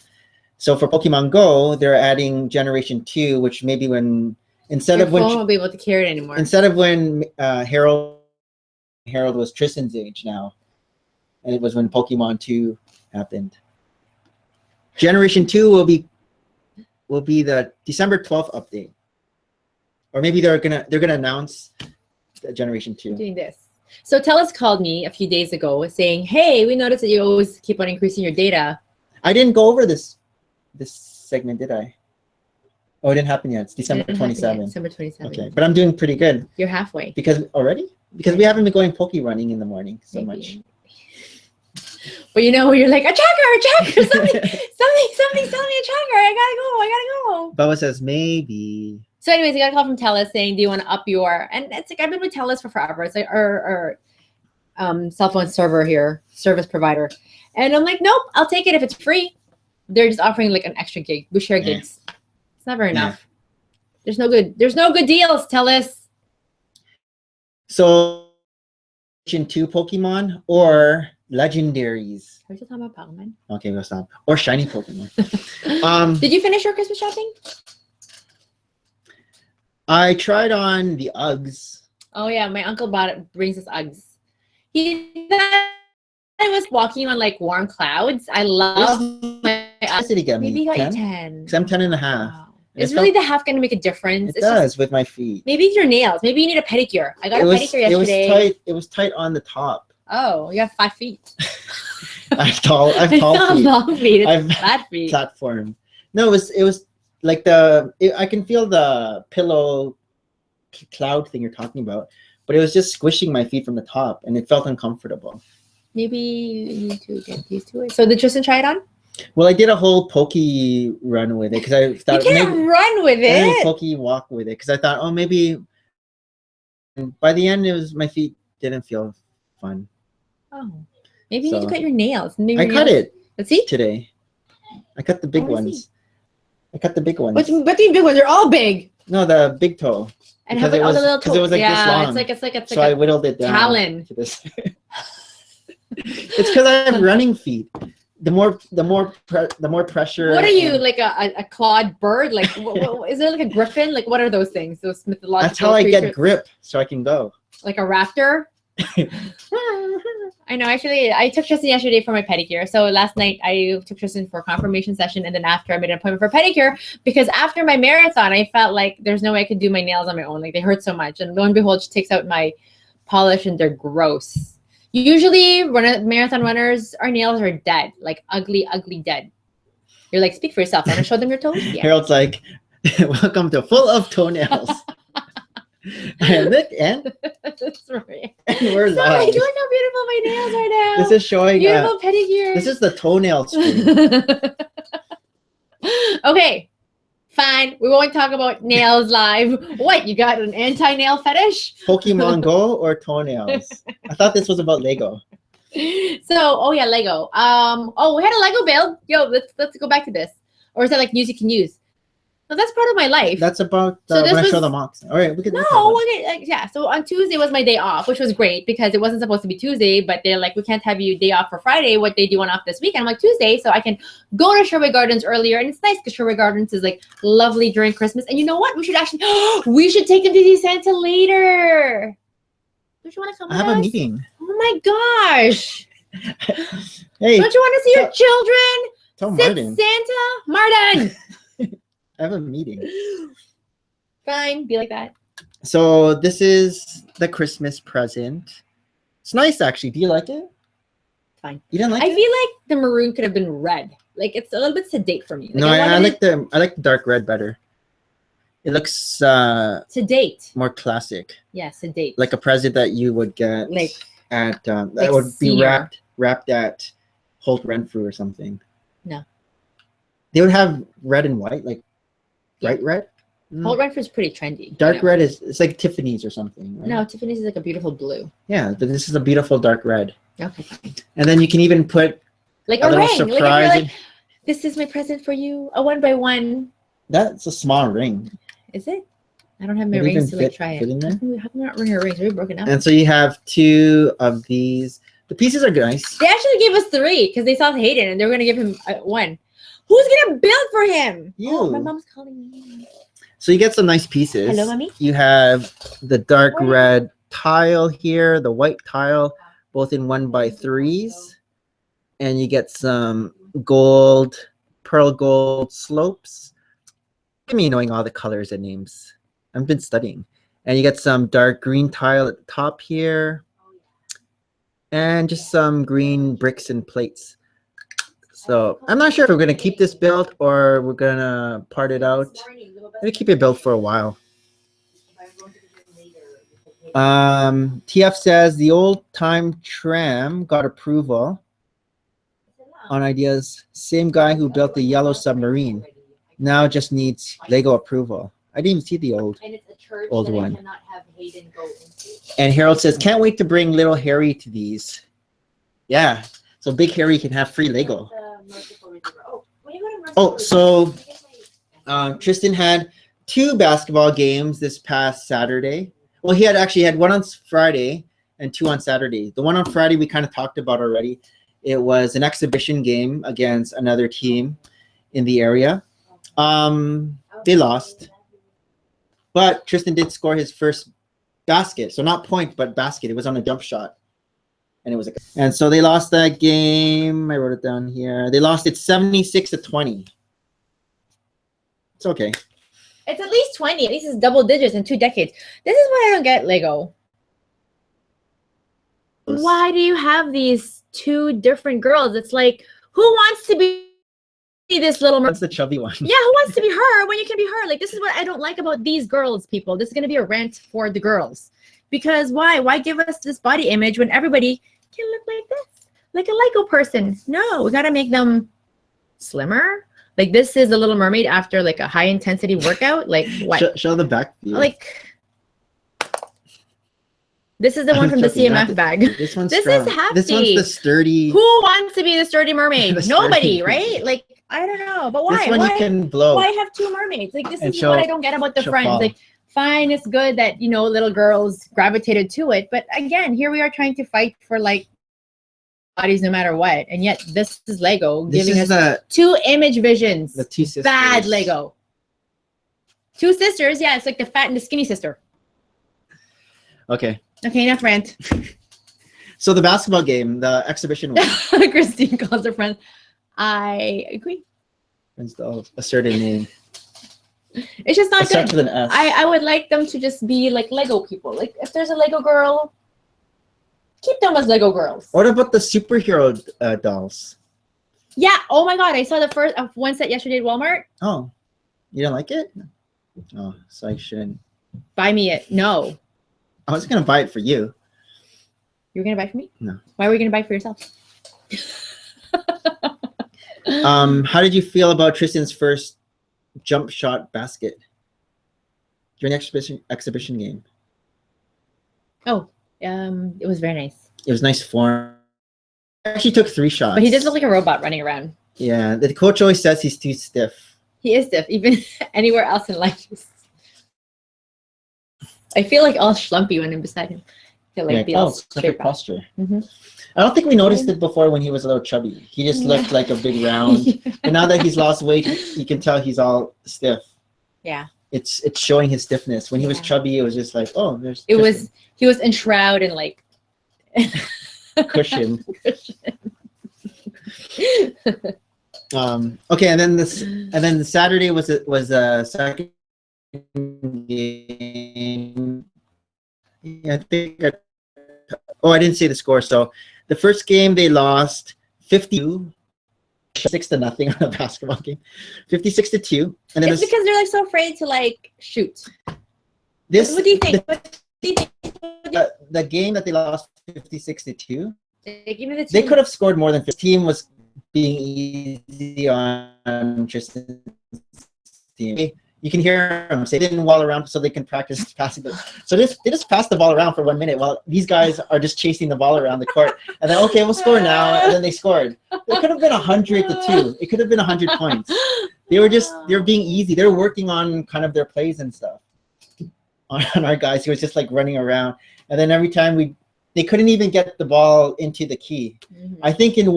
So for Pokemon Go, they're adding Generation 2, which maybe instead of when won't be able to carry it anymore. Instead of when Harold was Tristan's age now, and it was when Pokemon 2 happened. Generation 2 will be the December 12th update, or maybe they're gonna announce the Generation 2. I'm doing this. So Telus called me a few days ago saying, "Hey, we noticed that you always keep on increasing your data." I didn't go over this segment, did I? Oh, it didn't happen yet. It's December It didn't happen yet, 27th. December 27th. Okay, but I'm doing pretty good. You're halfway. Because we haven't been going poke running in the morning so much. But you're like, a tracker, something, tell me a tracker. I gotta go. Bubba says maybe. So anyways, I got a call from Telus saying, do you want to up your, and it's like, I've been with Telus for forever. It's like our cell phone server here, service provider. And I'm like, nope, I'll take it if it's free. They're just offering like an extra gig. We share gigs. It's never enough. There's no good deals, Telus. So, Gen 2 Pokemon or legendaries? Are we still talking about Pokemon? Okay, we'll stop. Or shiny Pokemon. Did you finish your Christmas shopping? I tried on the Uggs. Oh yeah, my uncle brings us Uggs. He thought I was walking on like warm clouds. I love my Uggs. Did he get me? Maybe he got 10? you 10. Because I'm 10 and a half. Wow. Is really the half going to make a difference? It does with my feet. Maybe it's your nails. Maybe you need a pedicure. I got a pedicure yesterday. It was tight on the top. Oh, you have 5 feet. I have tall feet. Long feet. It's flat feet. Platform. No, it was like I can feel the pillow cloud thing you're talking about, but it was just squishing my feet from the top, and it felt uncomfortable. Maybe you need to get used to it. So did Tristan try it on? Well, I did a whole pokey run with it because I thought you can't run with it. Pokey walk with it because I thought, oh, maybe. And by the end, my feet didn't feel fun. Oh, maybe you need to cut your nails. I cut it. Let's see today. I cut the big ones. I cut the big ones. But the big ones are all big. No, the big toe. And how about all the little toes? Because it was like this long. It's like so I whittled it down. Talon. To this. It's because I have running feet. The more pressure. What are you, like a clawed bird? Like, is there like a griffin? Like, what are those things? Those mythological That's how I creatures? get grip, so I can go. Like a raptor? I know. Actually, I took Tristan yesterday for my pedicure. So last night I took Tristan for a confirmation session, and then after I made an appointment for pedicure because after my marathon, I felt like there's no way I could do my nails on my own. Like they hurt so much, and lo and behold, she takes out my polish, and they're gross. Usually, marathon runners, our nails are dead, like ugly dead. You're like, speak for yourself. Want to show them your toes? Yeah. Harold's like, welcome to Full of Toenails. I am Nik and Sorry. We're live. Sorry, look how beautiful my nails are now. This is showing beautiful pedicure. This is the toenail screen. Okay, fine. We won't talk about nails live. What, you got an anti-nail fetish? Pokemon Go or toenails? I thought this was about Lego. So, oh yeah, Lego. We had a Lego build. Yo, let's go back to this. Or is that like news you can use? So that's part of my life. That's about when I show the mocks. All right, we can. Yeah. So on Tuesday was my day off, which was great because it wasn't supposed to be Tuesday, but they're like, we can't have you day off for Friday. What day do you want off this week? And I'm like, Tuesday, so I can go to Sherwood Gardens earlier, and it's nice because Sherwood Gardens is like lovely during Christmas. And you know what? We should take them to see Santa later. Don't you want to come? I have a meeting. Oh my gosh! Hey, don't you want to see your children? Tell Martin. Santa, Martin. I have a meeting. Fine, be like that. So this is the Christmas present. It's nice, actually. Do you like it? Fine. You didn't like it? I feel like the maroon could have been red. Like it's a little bit sedate for me. Like, no, I like the dark red better. It looks sedate, more classic. Yeah, sedate. Like a present that you would get like at that would be wrapped at Holt Renfrew or something. No. They would have red and white, like bright red. Holt Renfrew is pretty trendy. Dark red it's like Tiffany's or something. Right? No, Tiffany's is like a beautiful blue. Yeah, but this is a beautiful dark red. Okay, fine. And then you can even put like a ring. Surprise. Like, like, this is my present for you. A 1x1. That's a small ring. Is it? I don't have my rings to like try it. How come we not ring our rings? Are we broken up? And so you have 2 of these. The pieces are nice. They actually gave us 3 because they saw Hayden and they were gonna give him 1. Who's gonna build for him? You. Oh, my mom's calling me. So you get some nice pieces. Hello, mommy. You have the dark red tile here, the white tile, both in 1x3s, and you get some pearl gold slopes. Look at me knowing all the colors and names. I've been studying. And you get some dark green tile at the top here. and just some green bricks and plates. So I'm not sure if we're gonna keep this build or we're gonna part it out. I'm gonna keep it built for a while. TF says the old time tram got approval on ideas. Same guy who built the yellow submarine now just needs Lego approval. I didn't even see the old one. And Harold says, can't wait to bring little Harry to these. Yeah, so Big Harry can have free Lego. Oh, so Tristan had 2 basketball games this past Saturday. Well, he had one on Friday and 2 on Saturday. The one on Friday we kind of talked about already. It was an exhibition game against another team in the area. They lost, but Tristan did score his first basket. So not point, but basket. It was on a jump shot. And so they lost that game. I wrote it down here. They lost it 76-20. It's okay. It's at least 20. At least it's double digits in 2 decades. This is why I don't get Lego. Why do you have these 2 different girls? It's like, who wants to be this little That's the chubby one. Yeah, who wants to be her when you can be her? Like, this is what I don't like about these girls, people. This is going to be a rant for the girls. Because why? Why give us this body image when everybody can look like this? Like a Lego person. No, we got to make them slimmer. Like, this is the Little Mermaid after, like, a high-intensity workout. Like, what? Show the back view. Like, this is the one from the CMF bag. This one's This strong. is hefty. This one's the sturdy. Who wants to be the sturdy mermaid? The sturdy Nobody, right? Like, I don't know. But why? This one you can blow. Why have 2 mermaids? Like, this And is what I don't get about the friends. fall. Like, fine, it's good that, you know, little girls gravitated to it. But again, here we are trying to fight for, like, bodies no matter what. And yet this is Lego giving us 2 image visions. The 2 sisters. Bad Lego. 2 sisters. Yeah, it's like the fat and the skinny sister. Okay. Okay, enough rant. So the basketball game, the exhibition one. Christine calls her friend. I agree. It's a certain name. It's just not It starts good. with an S. I would like them to just be like Lego people. Like, if there's a Lego girl, keep them as Lego girls. What about the superhero dolls? Yeah. Oh my God. I saw the first one set yesterday at Walmart. Oh, you don't like it? Oh, so I shouldn't. Buy me it. No. I was gonna buy it for you. You were gonna buy for me? No. Why were you gonna buy for yourself? How did you feel about Tristan's first jump shot basket during exhibition game? Oh, it was very nice. It was nice form. He actually took 3 shots. But he does look like a robot running around. Yeah, the coach always says he's too stiff. He is stiff, even anywhere else in life. I feel like all schlumpy when I'm beside him. I feel like perfect posture. I don't think we noticed it before when he was a little chubby. He just looked like a big round. But now that he's lost weight, you can tell he's all stiff. Yeah. It's showing his stiffness. When he was chubby, it was just like, oh, there's. He was enshrouded in like cushion. Okay, and then the Saturday was a second game. Yeah, I didn't say the score. So the first game they lost 56-0 on a basketball game, 56-2. And then it's because they're like so afraid to like shoot. What do you think? The game that they lost 56-2. They could have scored more than 50. The team was being easy on Tristan's team. You can hear them say they didn't wall around so they can practice passing it. So they just passed the ball around for 1 minute while these guys are just chasing the ball around the court. And then, okay, we'll score now. And then they scored. It could have been 100-2. It could have been 100 points. They were being easy. They were working on kind of their plays and stuff on our guys. He was just like running around. And then every time they couldn't even get the ball into the key. Mm-hmm. I think in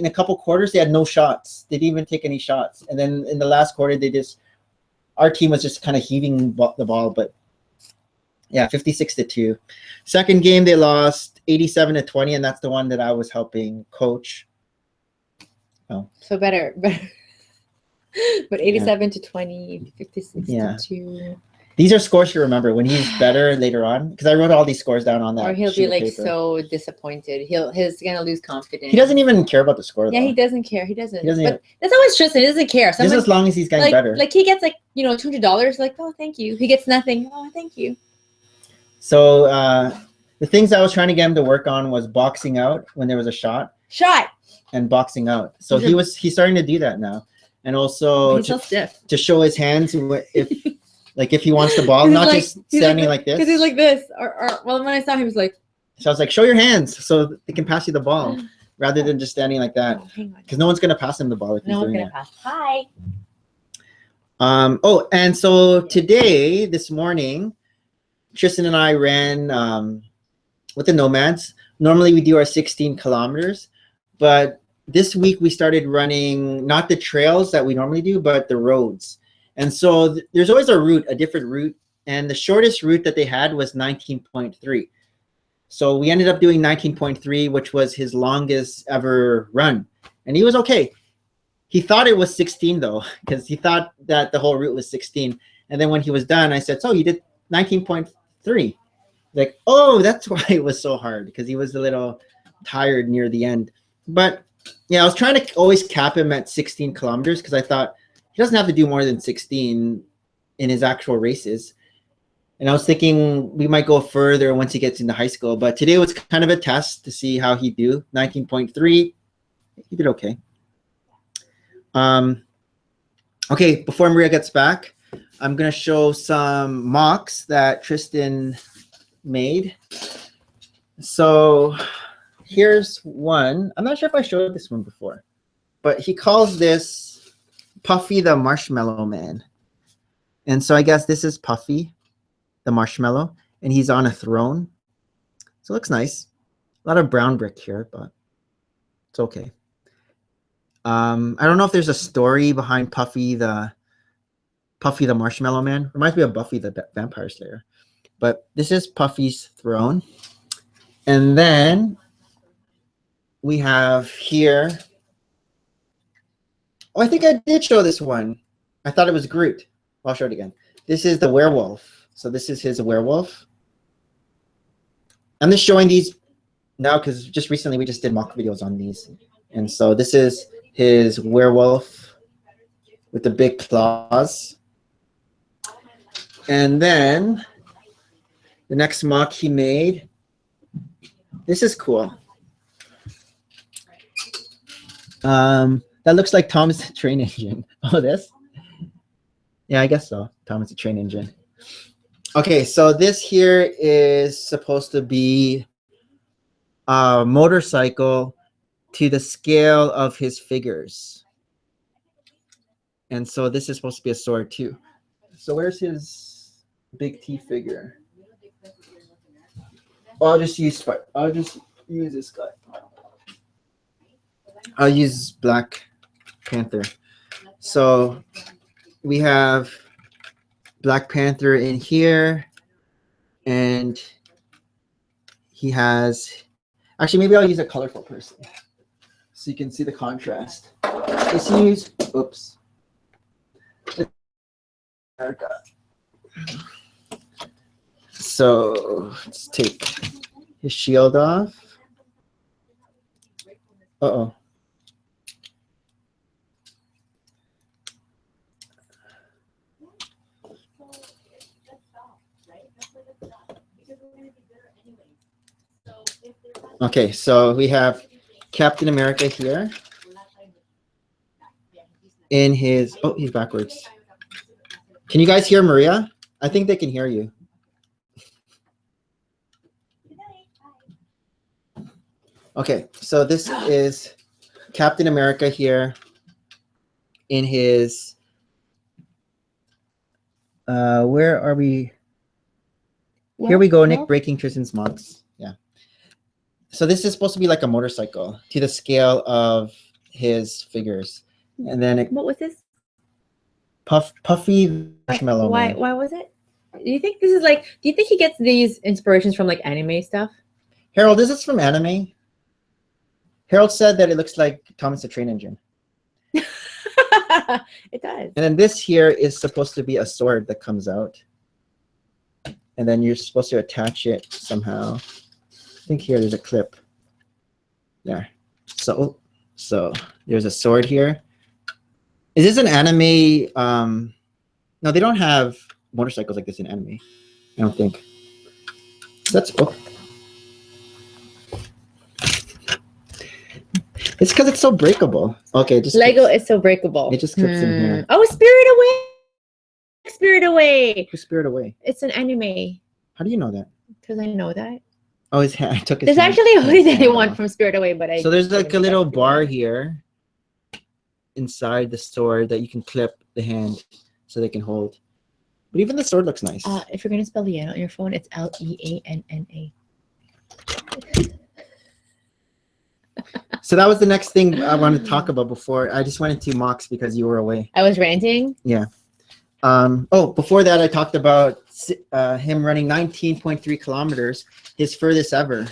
a couple quarters, they had no shots. They didn't even take any shots. And then in the last quarter, our team was just kind of heaving the ball, but yeah, 56-2. Second game, they lost 87-20, and that's the one that I was helping coach. Oh. So better. But 87-20, 56-2. These are scores you remember when he's better later on, because I wrote all these scores down on that. Or he'll sheet be of like paper. so disappointed. He's gonna lose confidence. He doesn't even care about the score. Yeah, though. he doesn't care. He doesn't. He doesn't But that's always Tristan. He doesn't care. Just as long as he's getting better. Like he gets like $200. Like, oh, thank you. He gets nothing. Oh, thank you. So the things I was trying to get him to work on was boxing out when there was a shot. And boxing out. So he's starting to do that now, and also he's so stiff to show his hands if if he wants the ball, not just standing like this. Because he's like this, or well, when I saw him, he was like. So I was like, show your hands so they can pass you the ball, rather than just standing like that. Because no one's gonna pass him the ball if he's doing that. Pass. Hi. Oh, and so this morning, Tristan and I ran with the Nomads. Normally we do our 16 kilometers, but this week we started running not the trails that we normally do, but the roads. And so there's always a different route. And the shortest route that they had was 19.3. So we ended up doing 19.3, which was his longest ever run. And he was okay. He thought it was 16 though, because he thought that the whole route was 16. And then when he was done, I said, so you did 19.3. Like, oh, that's why it was so hard, because he was a little tired near the end. But yeah, I was trying to always cap him at 16 kilometers because I thought he doesn't have to do more than 16 in his actual races. And I was thinking we might go further once he gets into high school. But today was kind of a test to see how he'd do. 19.3. He did okay. Okay, before Maria gets back, I'm going to show some mocks that Tristan made. So here's one. I'm not sure if I showed this one before, but he calls this Puffy the Marshmallow Man. And so I guess this is Puffy the Marshmallow, and he's on a throne. So it looks nice. A lot of brown brick here, but it's okay. I don't know if there's a story behind Puffy the Marshmallow Man. Reminds me of Buffy the Vampire Slayer. But this is Puffy's throne. And then we have here. Oh, I think I did show this one. I thought it was Groot. I'll show it again. This is the werewolf. So this is his werewolf. I'm just showing these now because just recently we just did mock videos on these. And so this is his werewolf with the big claws. And then the next mock he made, this is cool. That looks like Thomas the Train Engine. Oh, this? Yeah, I guess so. Thomas the Train Engine. Okay, so this here is supposed to be a motorcycle to the scale of his figures. And so this is supposed to be a sword too. So where's his big T figure? Oh, I'll just use this guy. I'll use Black Panther. So we have Black Panther in here, and he has, actually maybe I'll use a colorful person so you can see the contrast. Let's use, oops. So let's take his shield off. Uh-oh. Okay, so we have Captain America here in his, oh, he's backwards. Can you guys hear Maria? I think they can hear you. Okay, so this is Captain America here in his, where are we? Here we go, Nick, breaking Tristan's mocks. Yeah. So this is supposed to be like a motorcycle to the scale of his figures. And then what was this? Puffy Marshmallow. Why was it? Do you think this is like, do you think he gets these inspirations from like anime stuff? Harold, is this from anime? Harold said that it looks like Thomas the Train Engine. It does. And then this here is supposed to be a sword that comes out. and then you're supposed to attach it somehow. I think here there's a clip. There. So there's a sword here. Is this an anime? No, they don't have motorcycles like this in anime. I don't think. That's It's because it's so breakable. Okay, just Lego is so breakable. It just clips in here. Oh, Spirit Away! Spirit Away! Who's Spirit Away? It's an anime. How do you know that? Because I know that. Oh, his hand. I took his There's hand. actually a hoodie that I want from Spirit Away, but So there's like a little bar here inside the sword that you can clip the hand so they can hold. But even the sword looks nice. If you're gonna spell Leanna on your phone, it's Leanna. So that was the next thing I wanted to talk about before. I just went into Mox because you were away. I was ranting. Yeah. Before that, I talked about him running 19.3 kilometers, his furthest ever.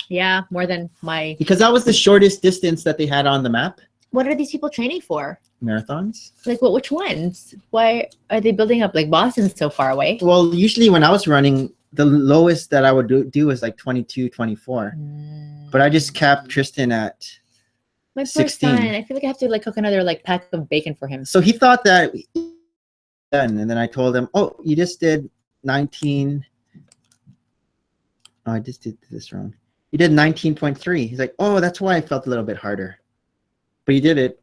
Yeah, more than my. Because that was the shortest distance that they had on the map. What are these people training for? Marathons. Like, what? Which ones? Why are they building up? Like, Boston's so far away. Well, usually when I was running, the lowest that I would do was like 22, 24. But I just capped Tristan at my poor 16. son. I feel like I have to like cook another like pack of bacon for him. So he thought that done, and then I told him, "Oh, you just did 19." Oh, I just did this wrong. You did 19.3. He's like, "Oh, that's why I felt a little bit harder." But you did it.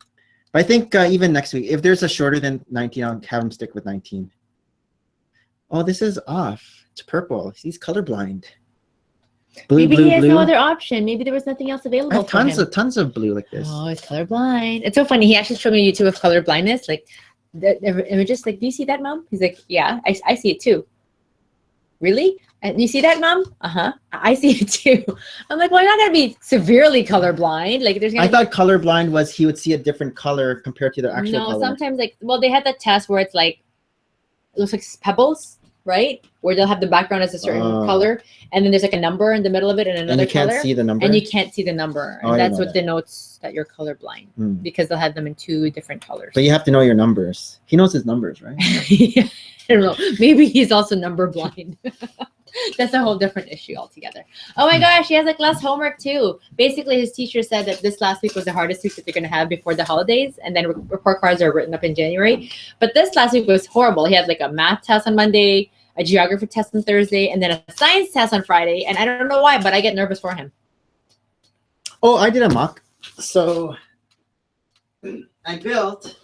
But I think even next week, if there's a shorter than 19, I'll have him stick with 19. Oh, this is off. It's purple. He's colorblind. Blue, Maybe blue, he has blue. no other option. Maybe there was nothing else available. I have for him. tons of blue like this. Oh, he's colorblind. It's so funny. He actually showed me a YouTube of color blindness. Like, it was just like, do you see that, Mom? He's like, yeah, I see it too. Really? And you see that, Mom? Uh-huh. I see it too. I'm like, well, you're not gonna be severely colorblind. Like, there's. I thought colorblind was he would see a different color compared to the actual color. No, sometimes like, well, they had that test where it's like, it looks like pebbles, right? Where they'll have the background as a certain color, and then there's like a number in the middle of it and another and you can't color, see the number. and you can't see the number, and that's what that. denotes that you're colorblind because they'll have them in two different colors. But you have to know your numbers. He knows his numbers, right? Yeah, I don't know. Maybe he's also number blind. That's a whole different issue altogether. Oh my gosh, he has like less homework too. Basically, his teacher said that this last week was the hardest week that they're going to have before the holidays, and then report cards are written up in January. But this last week was horrible. He had like a math test on Monday, a geography test on Thursday, and then a science test on Friday. And I don't know why, but I get nervous for him. Oh, I did a mock. So I built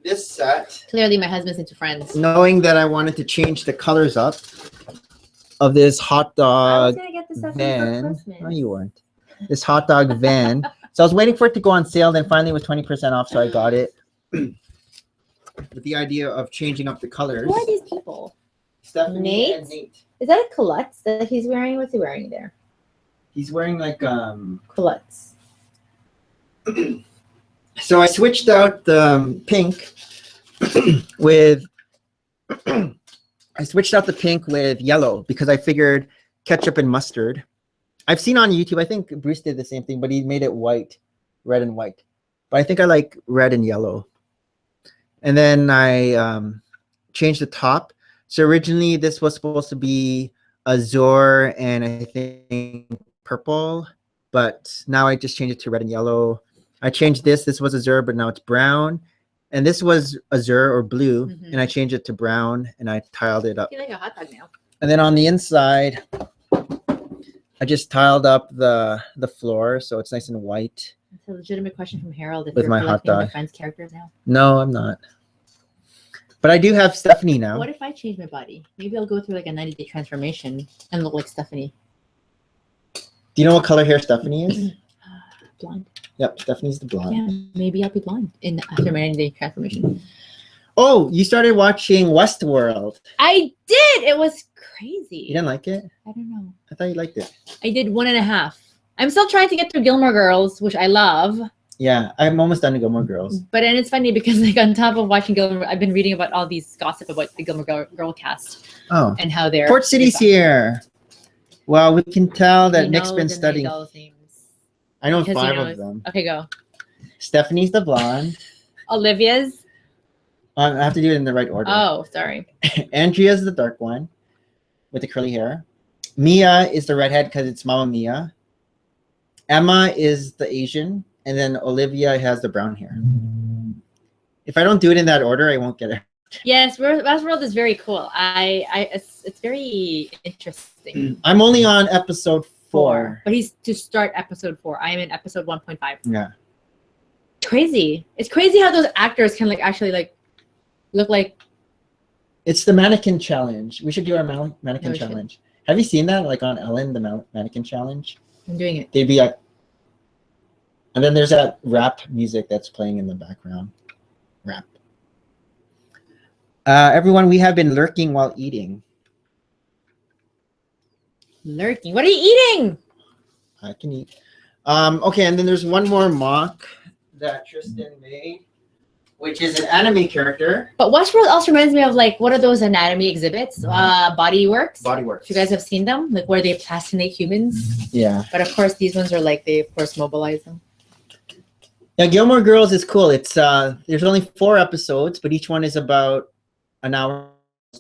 this set. Clearly, my husband's into Friends. Knowing that I wanted to change the colors up of this hot I was dog gonna get this stuff van. for Christmas. No, you weren't. This hot dog van. So I was waiting for it to go on sale. Then finally it was 20% off, so I got it. With the idea of changing up the colors. Who are these people? Stephanie Nate? and Nate. Is that a culottes that he's wearing? What's he wearing there? He's wearing like Culottes. So I switched out the pink with yellow because I figured ketchup and mustard. I've seen on YouTube, I think Bruce did the same thing, but he made it white, red and white. But I think I like red and yellow. And then I changed the top. So originally this was supposed to be azure and I think purple, but now I just changed it to red and yellow. I changed this. This was azure, but now it's brown. And this was azure or blue, and I changed it to brown, and I tiled it up. I feel like a hot dog now. And then on the inside, I just tiled up the floor, so it's nice and white. It's a legitimate question from Harold. If With you're my hot collecting dog. the Friends characters now. No, I'm not. But I do have Stephanie now. What if I change my body? Maybe I'll go through like a 90-day transformation and look like Stephanie. Do you know what color hair Stephanie is? Blonde. Yep, Stephanie's the blonde. Yeah, maybe I'll be blonde after my 90-day transformation. Oh, you started watching Westworld. I did. It was crazy. You didn't like it? I don't know. I thought you liked it. I did 1.5. I'm still trying to get through Gilmore Girls, which I love. Yeah, I'm almost done to Gilmore Girls. But and it's funny because like on top of watching Gilmore, I've been reading about all these gossip about the Gilmore Girl cast. Oh. And how they're Port City's here. Well, we can tell that Nick's been the studying. names. I know Because 5 he knows. of them. Okay, go. Stephanie's the blonde. Olivia's I have to do it in the right order. Oh, sorry. Andrea's the dark one with the curly hair. Mia is the redhead because it's Mama Mia. Emma is the Asian, and then Olivia has the brown hair. If I don't do it in that order, I won't get it. Yes, Westworld is very cool. It's very interesting. I'm only on episode 4. But he's to start episode 4. I am in episode 1.5. Yeah. Crazy. It's crazy how those actors can like actually like look like. It's the mannequin challenge. We should do our mannequin No, we challenge. Have you seen that? Like on Ellen, the mannequin challenge? I'm doing it. They'd be like, and then there's that rap music that's playing in the background. Rap. Everyone, we have been lurking while eating. Lurking. What are you eating? I can eat. Okay, and then there's one more mock that Tristan made, which is an anime character. But Westworld also reminds me of like, what are those anatomy exhibits? Body Works. Body Works. If you guys have seen them, like where they plastinate humans. Yeah. But of course, these ones are like they of course mobilize them. Yeah, Gilmore Girls is cool. It's there's only 4 episodes, but each one is about an hour,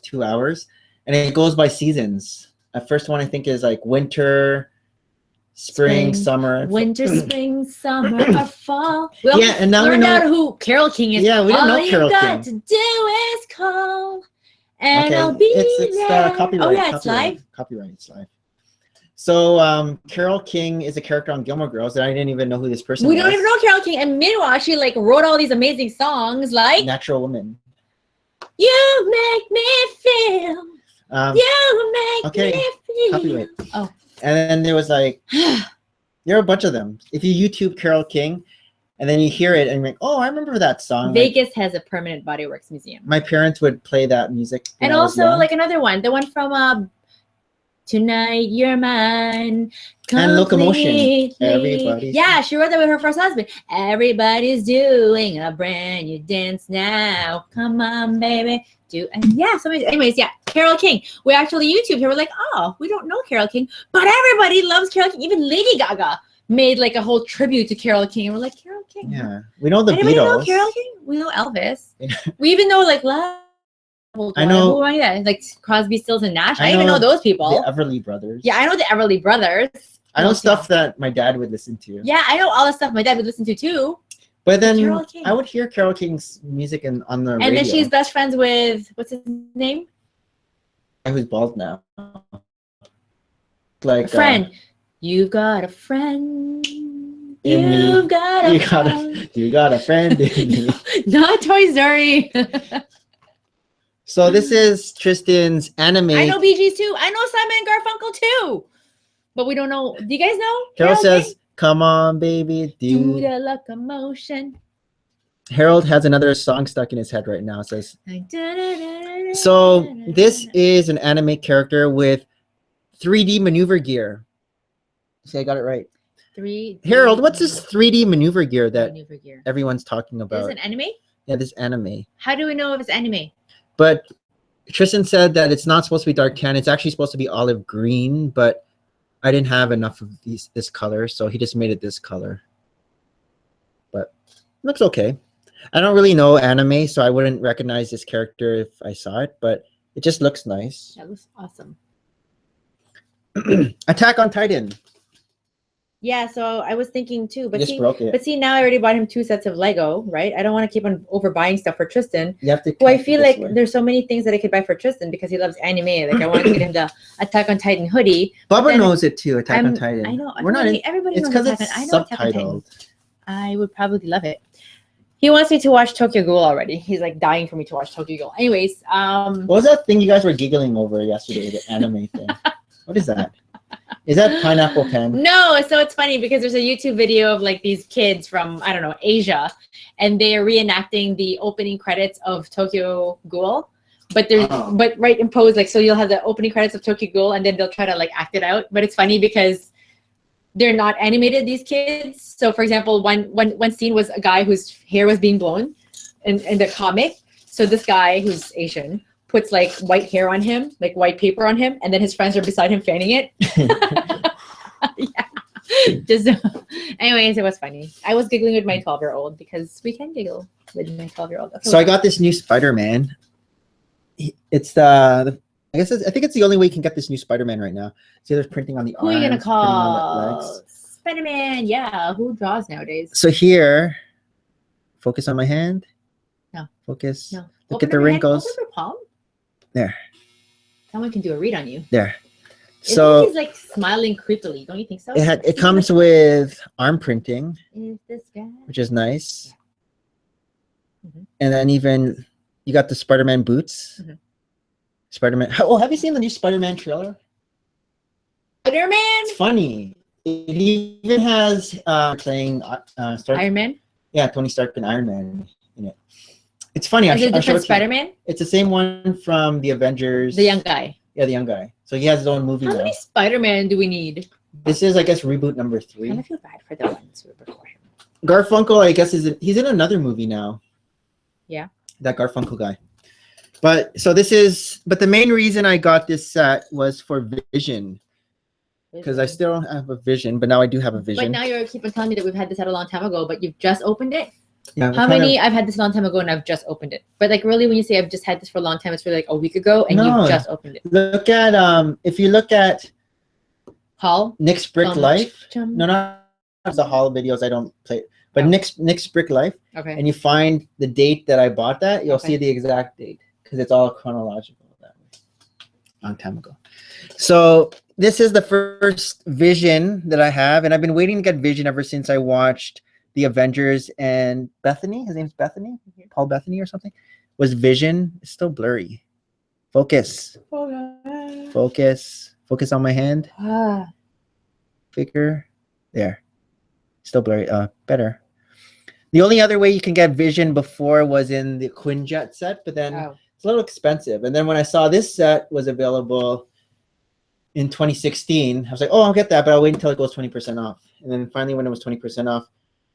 2 hours, and it goes by seasons. The first one I think is like winter, spring, summer. Winter, spring, summer, or fall. Well, yeah, and now we learned know out who Carole King is. Yeah, we don't know Carole All you King. got to do is call, and Okay, I'll be it's there. copyright. Oh yeah, it's live. Copyright, it's live. So Carole King is a character on Gilmore Girls, and I didn't even know who this person was. We don't even know Carole King, and meanwhile, she like wrote all these amazing songs, like Natural Woman. "You Make Me Feel." You make okay, me feel. copyright. Oh, and then there was like, there are a bunch of them. If you YouTube Carole King, and then you hear it, and you're like, oh, I remember that song. Vegas has a permanent Body Works museum. My parents would play that music. And also like another one, the one from Tonight You're Mine. And Locomotion. Completely. Everybody's Yeah, she wrote that with her first husband. Everybody's doing a brand new dance now. Come on, baby. And yeah, so anyways, yeah, Carole King. We actually YouTubed her. We're like, oh, we don't know Carole King, but everybody loves Carole King. Even Lady Gaga made like a whole tribute to Carole King. And we're like, Carole King. Yeah, we know the Anybody Beatles. know Carole King? We know Elvis. We even know like I know. who are you? Like Crosby, Stills, and Nash. I even know those people. The Everly Brothers. Yeah, I know the Everly Brothers. I know stuff that my dad would listen to. Yeah, I know all the stuff my dad would listen to too. But then Carole King. I would hear Carole King's music on the radio. And then she's best friends with what's his name? Who's bald now. Like A friend. You've got a friend. In me. You've got a friend. You got a friend in me. Not Toy Story. So this is Tristan's anime. I know Bee Gees too. I know Simon and Garfunkel too. But we don't know. Do you guys know? Carol King? says, come on, baby. Do the locomotion. Harold has another song stuck in his head right now. It says, so this is an anime character with 3D maneuver gear. See, I got it right. 3D. Harold, what's this 3D maneuver gear that maneuver gear? everyone's talking about? Is it an anime? Yeah, this anime. How do we know if it's anime? But Tristan said that it's not supposed to be dark tan. It's actually supposed to be olive green, but I didn't have enough of this color, so he just made it this color. But looks okay. I don't really know anime, so I wouldn't recognize this character if I saw it, but it just looks nice. That looks awesome. Attack on Titan. Yeah, so I was thinking too, but Just broke it. But see, now I already bought him 2 sets of Lego, right? I don't want to keep on overbuying stuff for Tristan. You have to. Well, I feel like way. there's so many things that I could buy for Tristan because he loves anime. Like I want to get him the Attack on Titan hoodie. Bubba knows it too. Attack on Titan. I know. We're not. Everybody It's knows because Attack it's on. I know Attack on Titan. subtitled. I would probably love it. He wants me to watch Tokyo Ghoul already. He's like dying for me to watch Tokyo Ghoul. Anyways, What was that thing you guys were giggling over yesterday? The anime thing. What is that? Is that Pineapple Pen? No, so it's funny because there's a YouTube video of like these kids from, I don't know, Asia, and they are reenacting the opening credits of Tokyo Ghoul. But there's but right imposed, like, so you'll have the opening credits of Tokyo Ghoul and then they'll try to like act it out. But it's funny because they're not animated, these kids. So for example, one scene was a guy whose hair was being blown in the comic. So this guy who's Asian puts like white hair on him, like white paper on him, and then his friends are beside him fanning it. Yeah. Just anyways, it was funny. I was giggling with my 12-year-old because we can giggle with my 12-year-old. So I got this new Spider-Man. It's I think it's the only way you can get this new Spider-Man right now. See, there's printing on the Who are you arms, gonna printing on the call? legs. Spider-Man. Yeah, who draws nowadays? So here, focus on my hand. No. Focus. No. Look at the wrinkles. Open your palm. There. Someone can do a read on you. There. It's So like he's like smiling creepily. Don't you think so? it comes with arm printing, Is this guy? which is nice. Mhm. And then even you got the Spider-Man boots. Mhm. Spider-Man. Oh, have you seen the new Spider-Man trailer? Spider-Man. It's funny. It even has playing Stark. Iron Man. Yeah, Tony Stark and Iron Man in it. It's funny. Is it a different Spider-Man? It's the same one from the Avengers. The young guy. Yeah, the young guy. So he has his own movie How now. many Spider-Man do we need? This is, I guess, reboot number I 3. kind of feel bad for the ones who were before him. Garfunkel, I guess, he's in another movie now. Yeah. That Garfunkel guy. But the main reason I got this set was for Vision. Because I still don't have a Vision, but now I do have a Vision. But now you're keeping telling me that we've had this out a long time ago, but you've just opened it? Yeah, How many? I've had this a long time ago and I've just opened it. But like really when you say I've just had this for a long time, it's really like a week ago and No. you've just opened it. Look at if you look at Haul? Nick's Brick Life. Chum. No, not the Haul videos. I don't play. But Oh. Nick's Brick Life, Okay. and you find the date that I bought that, you'll Okay. see the exact date because it's all chronological that way. Long time ago. So this is the first Vision that I have, and I've been waiting to get Vision ever since I watched the Avengers and Bethany. His name's Bethany, Paul Bethany or something. Was Vision? It's still blurry. Focus. Focus. Focus on my hand. Ah. Figure. There. Still blurry. Better. The only other way you can get Vision before was in the Quinjet set, but then it's a little expensive. And then when I saw this set was available in 2016, I was like, oh, I'll get that, but I'll wait until it goes 20% off. And then finally, when it was 20% off,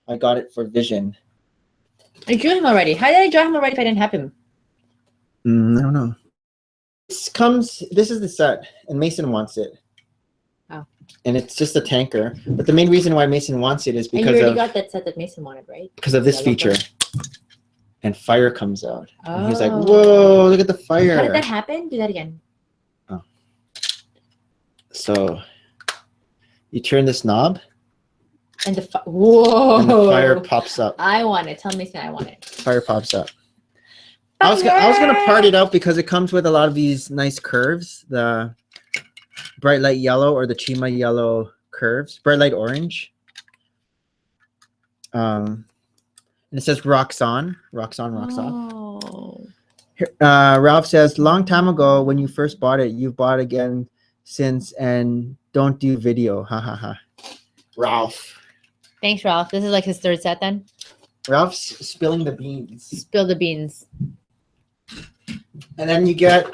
I got it for Vision. I drew him already. How did I draw him already if I didn't have him? I don't know. This is the set, and Mason wants it. Oh. And it's just a tanker. But the main reason why Mason wants it is And you because already got that set that Mason wanted, right? because of this Yeah, feature. And fire comes out. And he's like, Oh. whoa, look at the fire. How did that happen? Do that again. So you turn this knob, And the whoa. and the fire pops up. I want it. Tell Mason I want it. Fire pops up. I was gonna part it out because it comes with a lot of these nice curves. The bright light yellow or the Chima yellow curves. Bright light orange. And it says rocks on. Rocks on, rocks off. Oh. Ralph says, long time ago when you first bought it, you've bought again since and don't do video. Ha ha ha. Ralph. Thanks, Ralph. This is like his third set then? Ralph's spilling the beans. Spill the beans. And then you get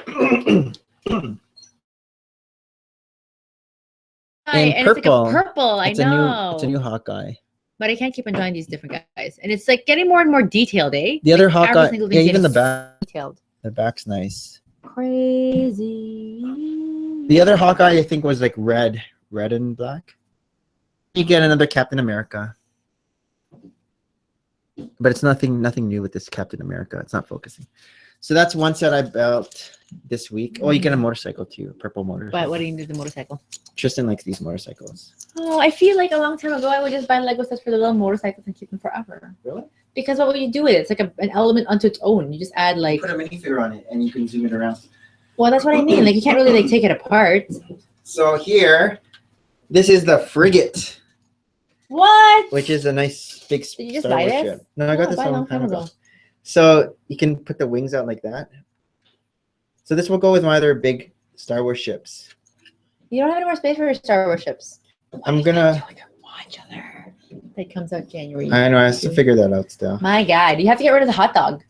And purple. it's like a purple. it's I know. it's a new Hawkeye. But I can't keep on drawing these different guys. And it's like getting more and more detailed, eh? The other Like, every Hawkeye, single yeah, thing's even the getting back. detailed. The back's nice. Crazy. The other Hawkeye, I think, was like red and black. You get another Captain America, but it's nothing new with this Captain America. It's not focusing. So that's one set I built this week. Oh, you get a motorcycle too, a purple motorcycle. But what do you need the motorcycle? Tristan likes these motorcycles. Oh, I feel like a long time ago I would just buy Lego sets for the little motorcycles and keep them forever. Really? Because what would you do with it? It's like an element unto its own. You just add like. Put a minifigure on it, and you can zoom it around. Well, that's what I mean. Like you can't really like take it apart. So here, this is the frigate, What? which is a nice big Did you just Star buy Wars this? ship. No, I got Oh, this buy a long time ago. So you can put the wings out like that. So this will go with my other big Star Wars ships. You don't have any more space for your Star Wars ships. I'm gonna. Watch other. That comes out January. I know I have to figure that out still. My God, you have to get rid of the hot dog.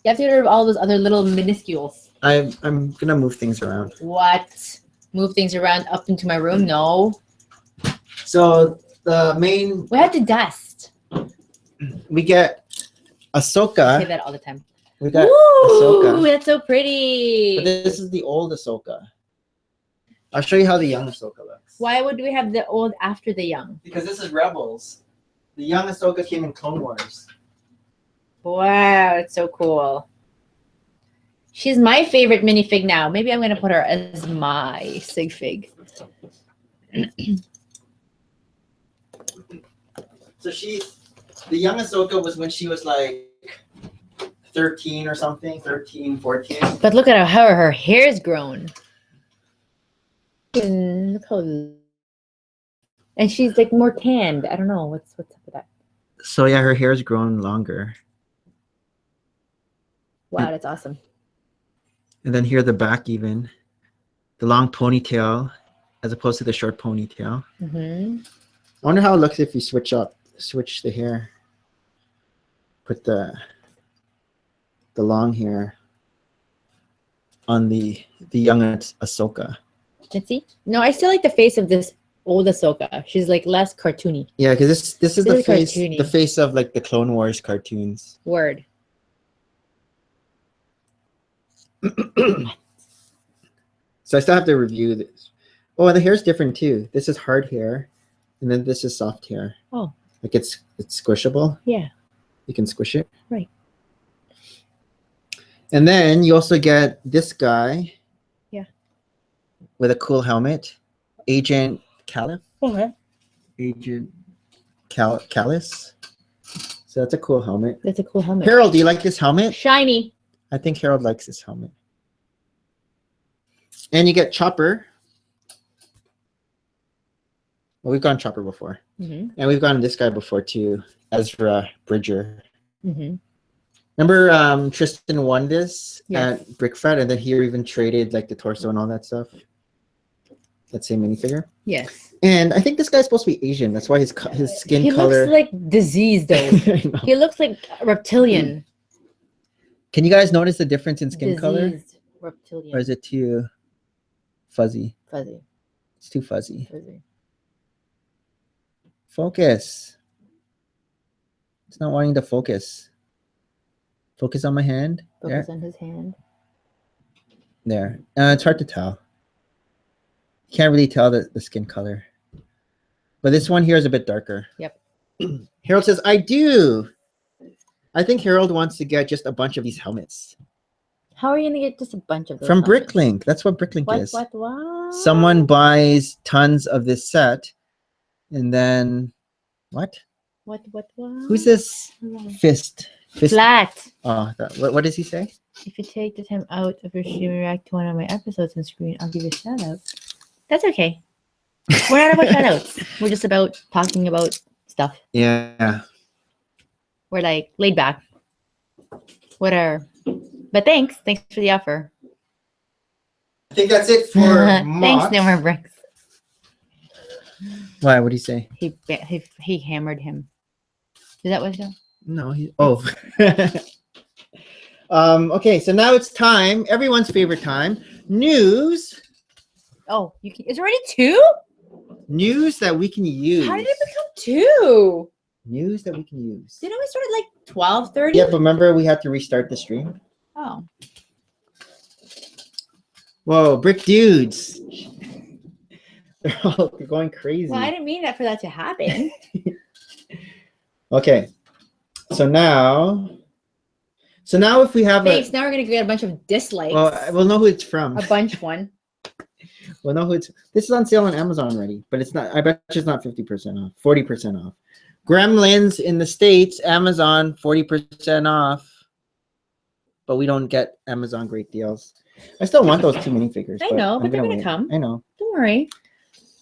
You have to get rid of all those other little minuscules. I'm gonna move things around. What? Move things around up into my room? No. So the main We have to dust. we get I say Ahsoka. that all the time. We got Ooh, Ahsoka. that's so pretty. But this is the old Ahsoka. I'll show you how the young Ahsoka looks. Why would we have the old after the young? Because this is Rebels. The young Ahsoka came in Clone Wars. Wow, it's so cool. She's my favorite minifig now. Maybe I'm gonna put her as my sig fig. So the young Ahsoka was when she was like 13 or something, 13, 14. But look at how her hair's grown. And look how, and she's like more tanned. I don't know what's up with that. So yeah, her hair's grown longer. Wow, that's awesome. And then here the back even, the long ponytail as opposed to the short ponytail. Mm-hmm. I wonder how it looks if you switch the hair. Put the long hair on the young Ahsoka. Let's see. No, I still like the face of this old Ahsoka. She's like less cartoony. Yeah, because this is the Really face cartoony. the face of like the Clone Wars cartoons. Word. So I still have to review this. Oh, the hair's different too. This is hard hair, and then this is soft hair. Oh. Like it's squishable. Yeah. You can squish it. Right. And then you also get this guy. Yeah. With a cool helmet. Agent Caliph. Okay. Agent Callus. So that's a cool helmet. That's a cool helmet. Harold, do you like this helmet? Shiny. I think Harold likes this helmet. And you get Chopper. Well, we've gone Chopper before. Mm-hmm. And we've gone this guy before too. Ezra Bridger. Mm-hmm. Remember Tristan won this Yes. at BrickFed, and then he even traded like the torso and all that stuff. That same minifigure. Yes. And I think this guy's supposed to be Asian. That's why his skin He color. looks like diseased though. I know. He looks like reptilian. Can you guys notice the difference in skin color? Diseased reptilian. Or is it too fuzzy? Fuzzy. It's too fuzzy. Fuzzy. Focus. It's not wanting to focus. Focus on my hand. Focus on his hand. There. It's hard to tell. You can't really tell the skin color. But this one here is a bit darker. Yep. Harold says, I do. I think Harold wants to get just a bunch of these helmets. How are you gonna get just a bunch of those? From helmets? Bricklink. That's what Bricklink What? is. What? Someone buys tons of this set. And then, what? What? Who's this? Fist. Flat. Oh, what does he say? If you take the time out of your stream and react to one of my episodes on screen, I'll give you a shout out. That's okay. We're not about shout outs. We're just about talking about stuff. Yeah. We're like laid back. Whatever. But thanks. Thanks for the offer. I think that's it for Thanks, no more bricks. Why? What did he say? He hammered him. Is that what he said? No. Okay, so now it's time. Everyone's favorite time. News. Oh, it's already 2? News that we can use. How did it become 2? News that we can use. Didn't we start at like 12:30? Yeah, but remember we had to restart the stream. Oh. Whoa, brick dudes. They're all going crazy. Well, I didn't mean that for that to happen. Okay. So now if we have Thanks. Now we're gonna get a bunch of dislikes. well, we'll know who it's from. A bunch one. We'll know who it's. This is on sale on Amazon already, but it's not. I bet it's not 50% off. 40% off. Gremlins in the States, Amazon 40% off. But we don't get Amazon great deals. I still want those 2 minifigures. I know, but they're gonna wait. come. I know. Don't worry.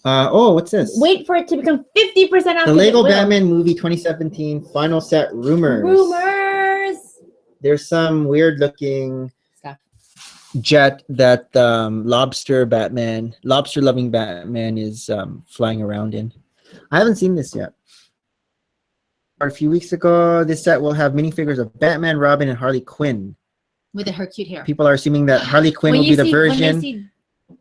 What's this? Wait for it to become 50% off. The Lego Batman movie 2017 final set rumors. Rumors. There's some weird looking Stuff. jet that lobster loving Batman is flying around in. I haven't seen this yet. A few weeks ago, this set will have minifigures of Batman, Robin, and Harley Quinn. With her cute hair. People are assuming that Harley Quinn will be the version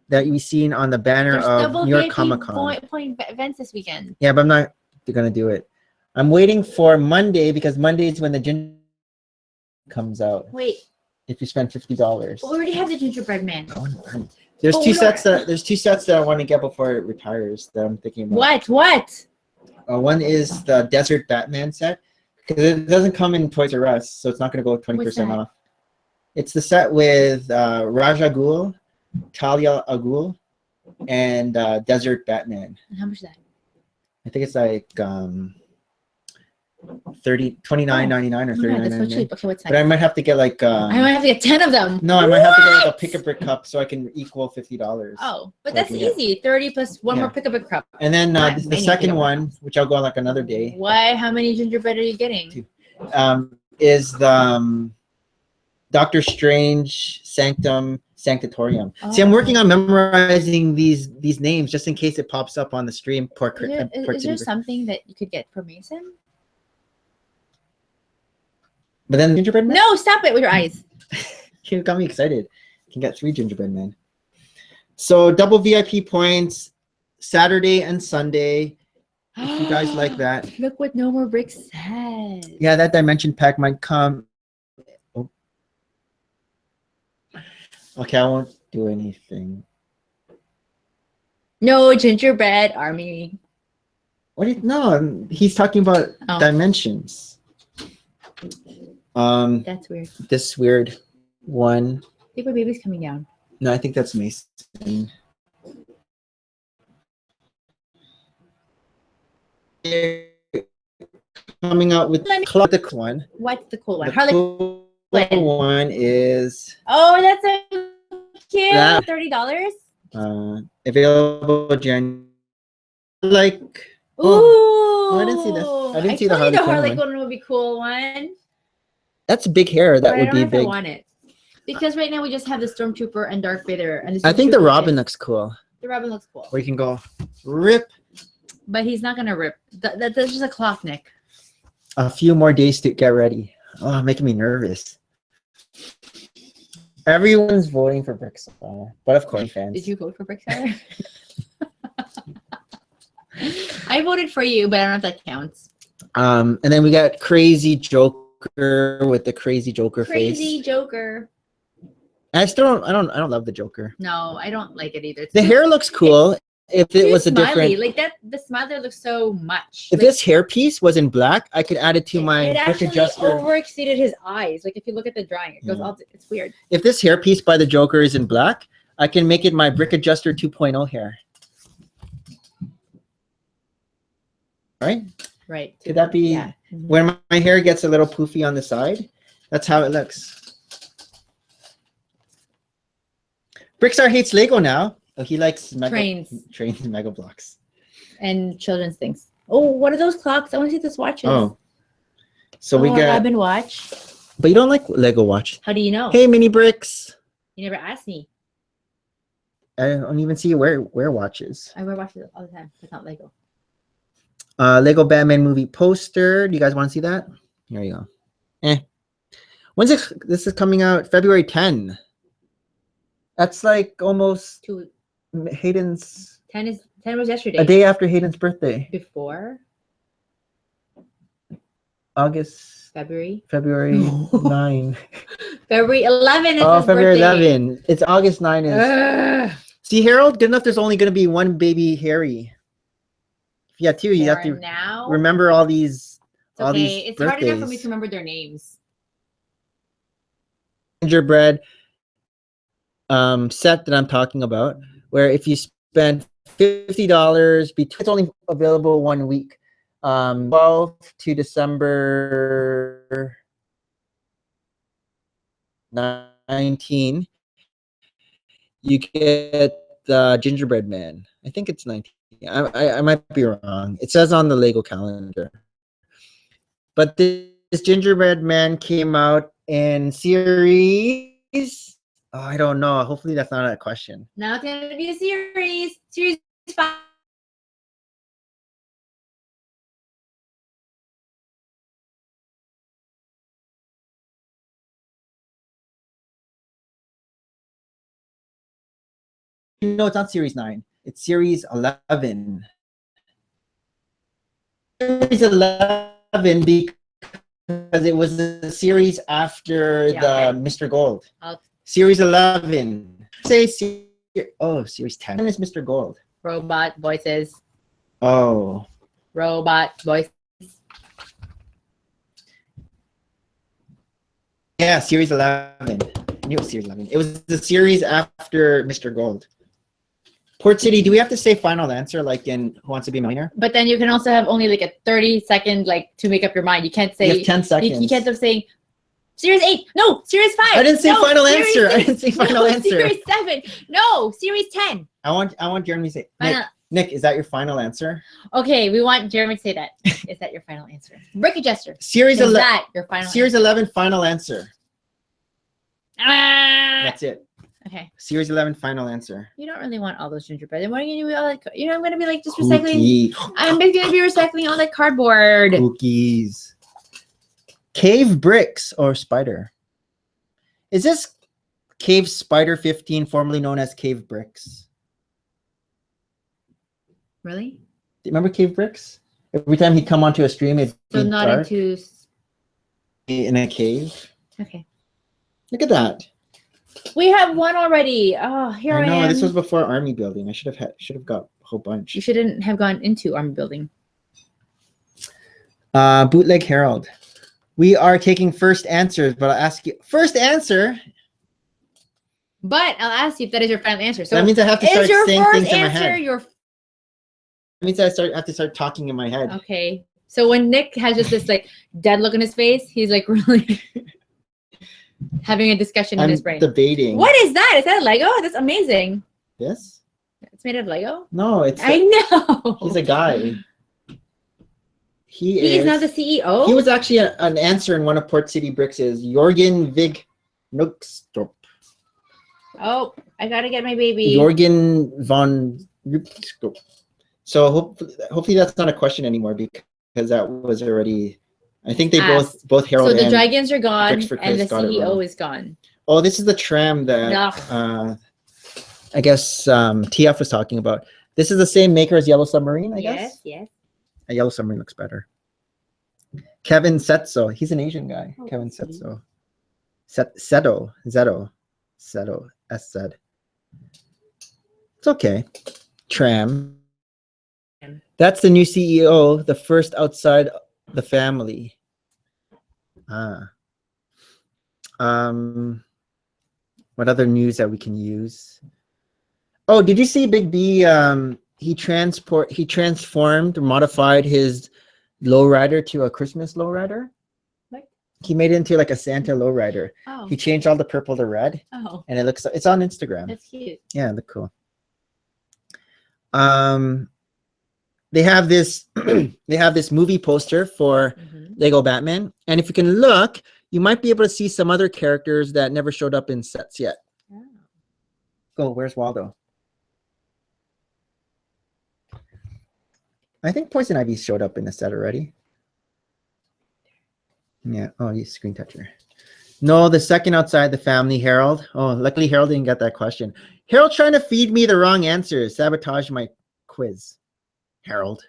that we've seen on the banner of New York Comic Con. Point events this weekend. Yeah, but I'm not gonna do it. I'm waiting for Monday because Monday is when the ginger comes out. Wait. If you spend $50. We already have the gingerbread man. The There's two sets that I want to get before it retires that I'm thinking about. What? One is the Desert Batman set because it doesn't come in Toys R Us, so it's not going to go 20% off. It's the set with Raja Ghul, Talia al Ghul, and Desert Batman. And how much is that? I think it's like $29.99 or $39.99. That's so cheap. Okay, what's next? But I might have to get like I might have to get 10 of them. No, I might have to get like a Pick-a-Brick cup so I can equal $50. Oh, but that's easy. 30 plus one more Pick-a-Brick cup. And then the second one, which I'll go on like another day. Why? How many gingerbread are you getting? Two. Is the Doctor Strange Sanctum Sanctatorium. Oh. See, I'm working on memorizing these names just in case it pops up on the stream. Is there something that you could get for Mason? But then gingerbread man? No, stop it with your eyes. You got me excited. You can get 3 gingerbread men. So double VIP points Saturday and Sunday. If you guys like that. Look what No More Bricks said. Yeah, that dimension pack might come. Oh. Okay, I won't do anything. No gingerbread army. What do you no? He's talking about dimensions. That's weird. This weird one. I think my baby's coming down. No, I think that's Mason. Coming out with the cool one. What's the cool one? The cool one is. Oh, that's so cute. $30. Available January. Like. Ooh. Oh, I didn't see this. I didn't see the Harley Quinn would be cool one. That's big hair. That would be big. I want it because right now we just have the Stormtrooper and Darth Vader, and I think the Robin looks cool. The Robin looks cool. Where you can go rip. But he's not gonna rip. That's just a cloth, Nick. A few more days to get ready. Oh, making me nervous. Everyone's voting for Brickstar, but of course, fans. Did you vote for Brickstar? I voted for you, but I don't know if that counts. And then we got Crazy Joker with the Crazy Joker face. Crazy Joker. I don't love the Joker. No, I don't like it either. The hair looks cool. If it was a different, like that, the smile there looks so much. If this hairpiece was in black, I could add it to my brick adjuster. It overexceeded his eyes. Like if you look at the drawing, it goes all. It's weird. If this hairpiece by the Joker is in black, I can make it my brick adjuster 2.0 hair. Right. Could that be when my hair gets a little poofy on the side? That's how it looks. Brickstar hates Lego now. Oh, he likes trains and Mega Blocks. And children's things. Oh, what are those clocks? I want to see those watches. Oh. So we got Robin watch. But you don't like Lego watch. How do you know? Hey, Mini Bricks. You never asked me. I don't even see you wear watches. I wear watches all the time, but not Lego. Lego Batman movie poster. Do you guys want to see that? Here you go. When's it? This is coming out February 10. That's like almost Hayden's. 10 was yesterday. A day after Hayden's birthday. Before. February 9. February 11 is his February birthday. 11. It's August 9 is. See, Harold, good enough there's only going to be one baby Harry. If you have two, you have to remember all these. It's hard enough for me to remember their names. Gingerbread set that I'm talking about, where if you spend $50, it's only available 1 week. 12th to December 19, you get the Gingerbread Man. I think it's 19. I might be wrong. It says on the Lego calendar. But this Gingerbread Man came out in series. Oh, I don't know. Hopefully that's not a question. Now it's going to be a series. Series 5. No, it's not series 9. It's series 11. Series 11 because it was the series after the Mr. Gold. Series 11. Say Oh, series 10. And it's Mr. Gold. Robot voices. Oh. Robot voice. Yeah, series 11. I knew it was series 11. It was the series after Mr. Gold. Port City, do we have to say final answer like in Who Wants to Be a Millionaire? But then you can also have only like a 30-second like to make up your mind. You can't say You have 10 seconds. You can't have saying series 8. No, series 5. I didn't say no, final series answer. 6. I didn't say final no, answer. Series 7. No, series 10. I want Jeremy to say Final. Nick, is that your final answer? Okay, we want Jeremy to say that. Is that your final answer? Ricky Jester. Series Is 11. that your final Series answer? 11 final answer. Ah! That's it. Okay. Series 11 final answer. You don't really want all those gingerbread. What are you gonna do? All that, I'm gonna be like just recycling. Cookie. I'm gonna be recycling all that cardboard. Cookies. Cave bricks or spider. Is this Cave Spider 15, formerly known as Cave Bricks? Really? Remember Cave Bricks? Every time he'd come onto a stream, it'd So be not dark into. in a cave. Okay. Look at that. We have one already. Oh, here I am. This was before army building. I should have got a whole bunch. You shouldn't have gone into army building. Bootleg Herald. We are taking first answers, but I'll ask you first answer. But I'll ask you if that is your final answer. So that means I have to start is your saying first things in my answer head. your? That means I have to start talking in my head. Okay. So when Nick has just this like dead look on his face, he's like really having a discussion in his brain. Debating. What is that? Is that Lego? That's amazing. This? It's made of Lego? No, it's. I know. He's a guy. He is now the CEO? He was actually an answer in one of Port City Bricks' Jorgen Vig Nukstrup. Oh, I gotta get my baby. Jorgen von Nukstrup. So hopefully that's not a question anymore because that was already. I think they both Harold. So the and dragons are gone and the CEO is gone. Oh, this is the tram that I guess TF was talking about. This is the same maker as Yellow Submarine, I guess. Yes. A Yellow Submarine looks better. Kevin Setso. He's an Asian guy. Oh, Kevin Setso. Zeto. S said. It's okay. Tram. That's the new CEO, the first outside the family. What other news that we can use? Oh, did you see Big B? He transformed, modified his lowrider to a Christmas lowrider. What? He made it into like a Santa lowrider. Oh. He changed all the purple to red. Oh. And it's on Instagram. That's cute. Yeah, it looked cool. They have this movie poster for Lego Batman, and if you can look, you might be able to see some other characters that never showed up in sets yet. Oh. Go, where's Waldo? I think Poison Ivy showed up in the set already. Yeah. Oh, he's screen toucher. No, the second outside the family, Harold. Oh, luckily Harold didn't get that question. Harold trying to feed me the wrong answers. Sabotage my quiz. Harold.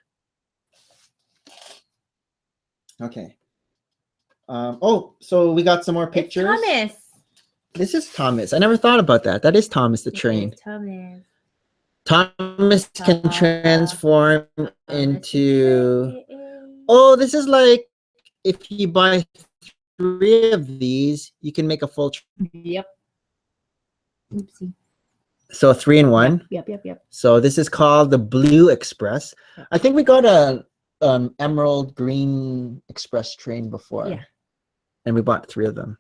Okay. So we got some more pictures. It's Thomas. This is Thomas. I never thought about that. That is Thomas the train. Thomas can transform into. Oh, this is like if you buy 3 of these, you can make a full. Yep. Oopsie. So 3 in 1. Yep. So this is called the Blue Express. I think we got a emerald green express train before. Yeah. And we bought 3 of them.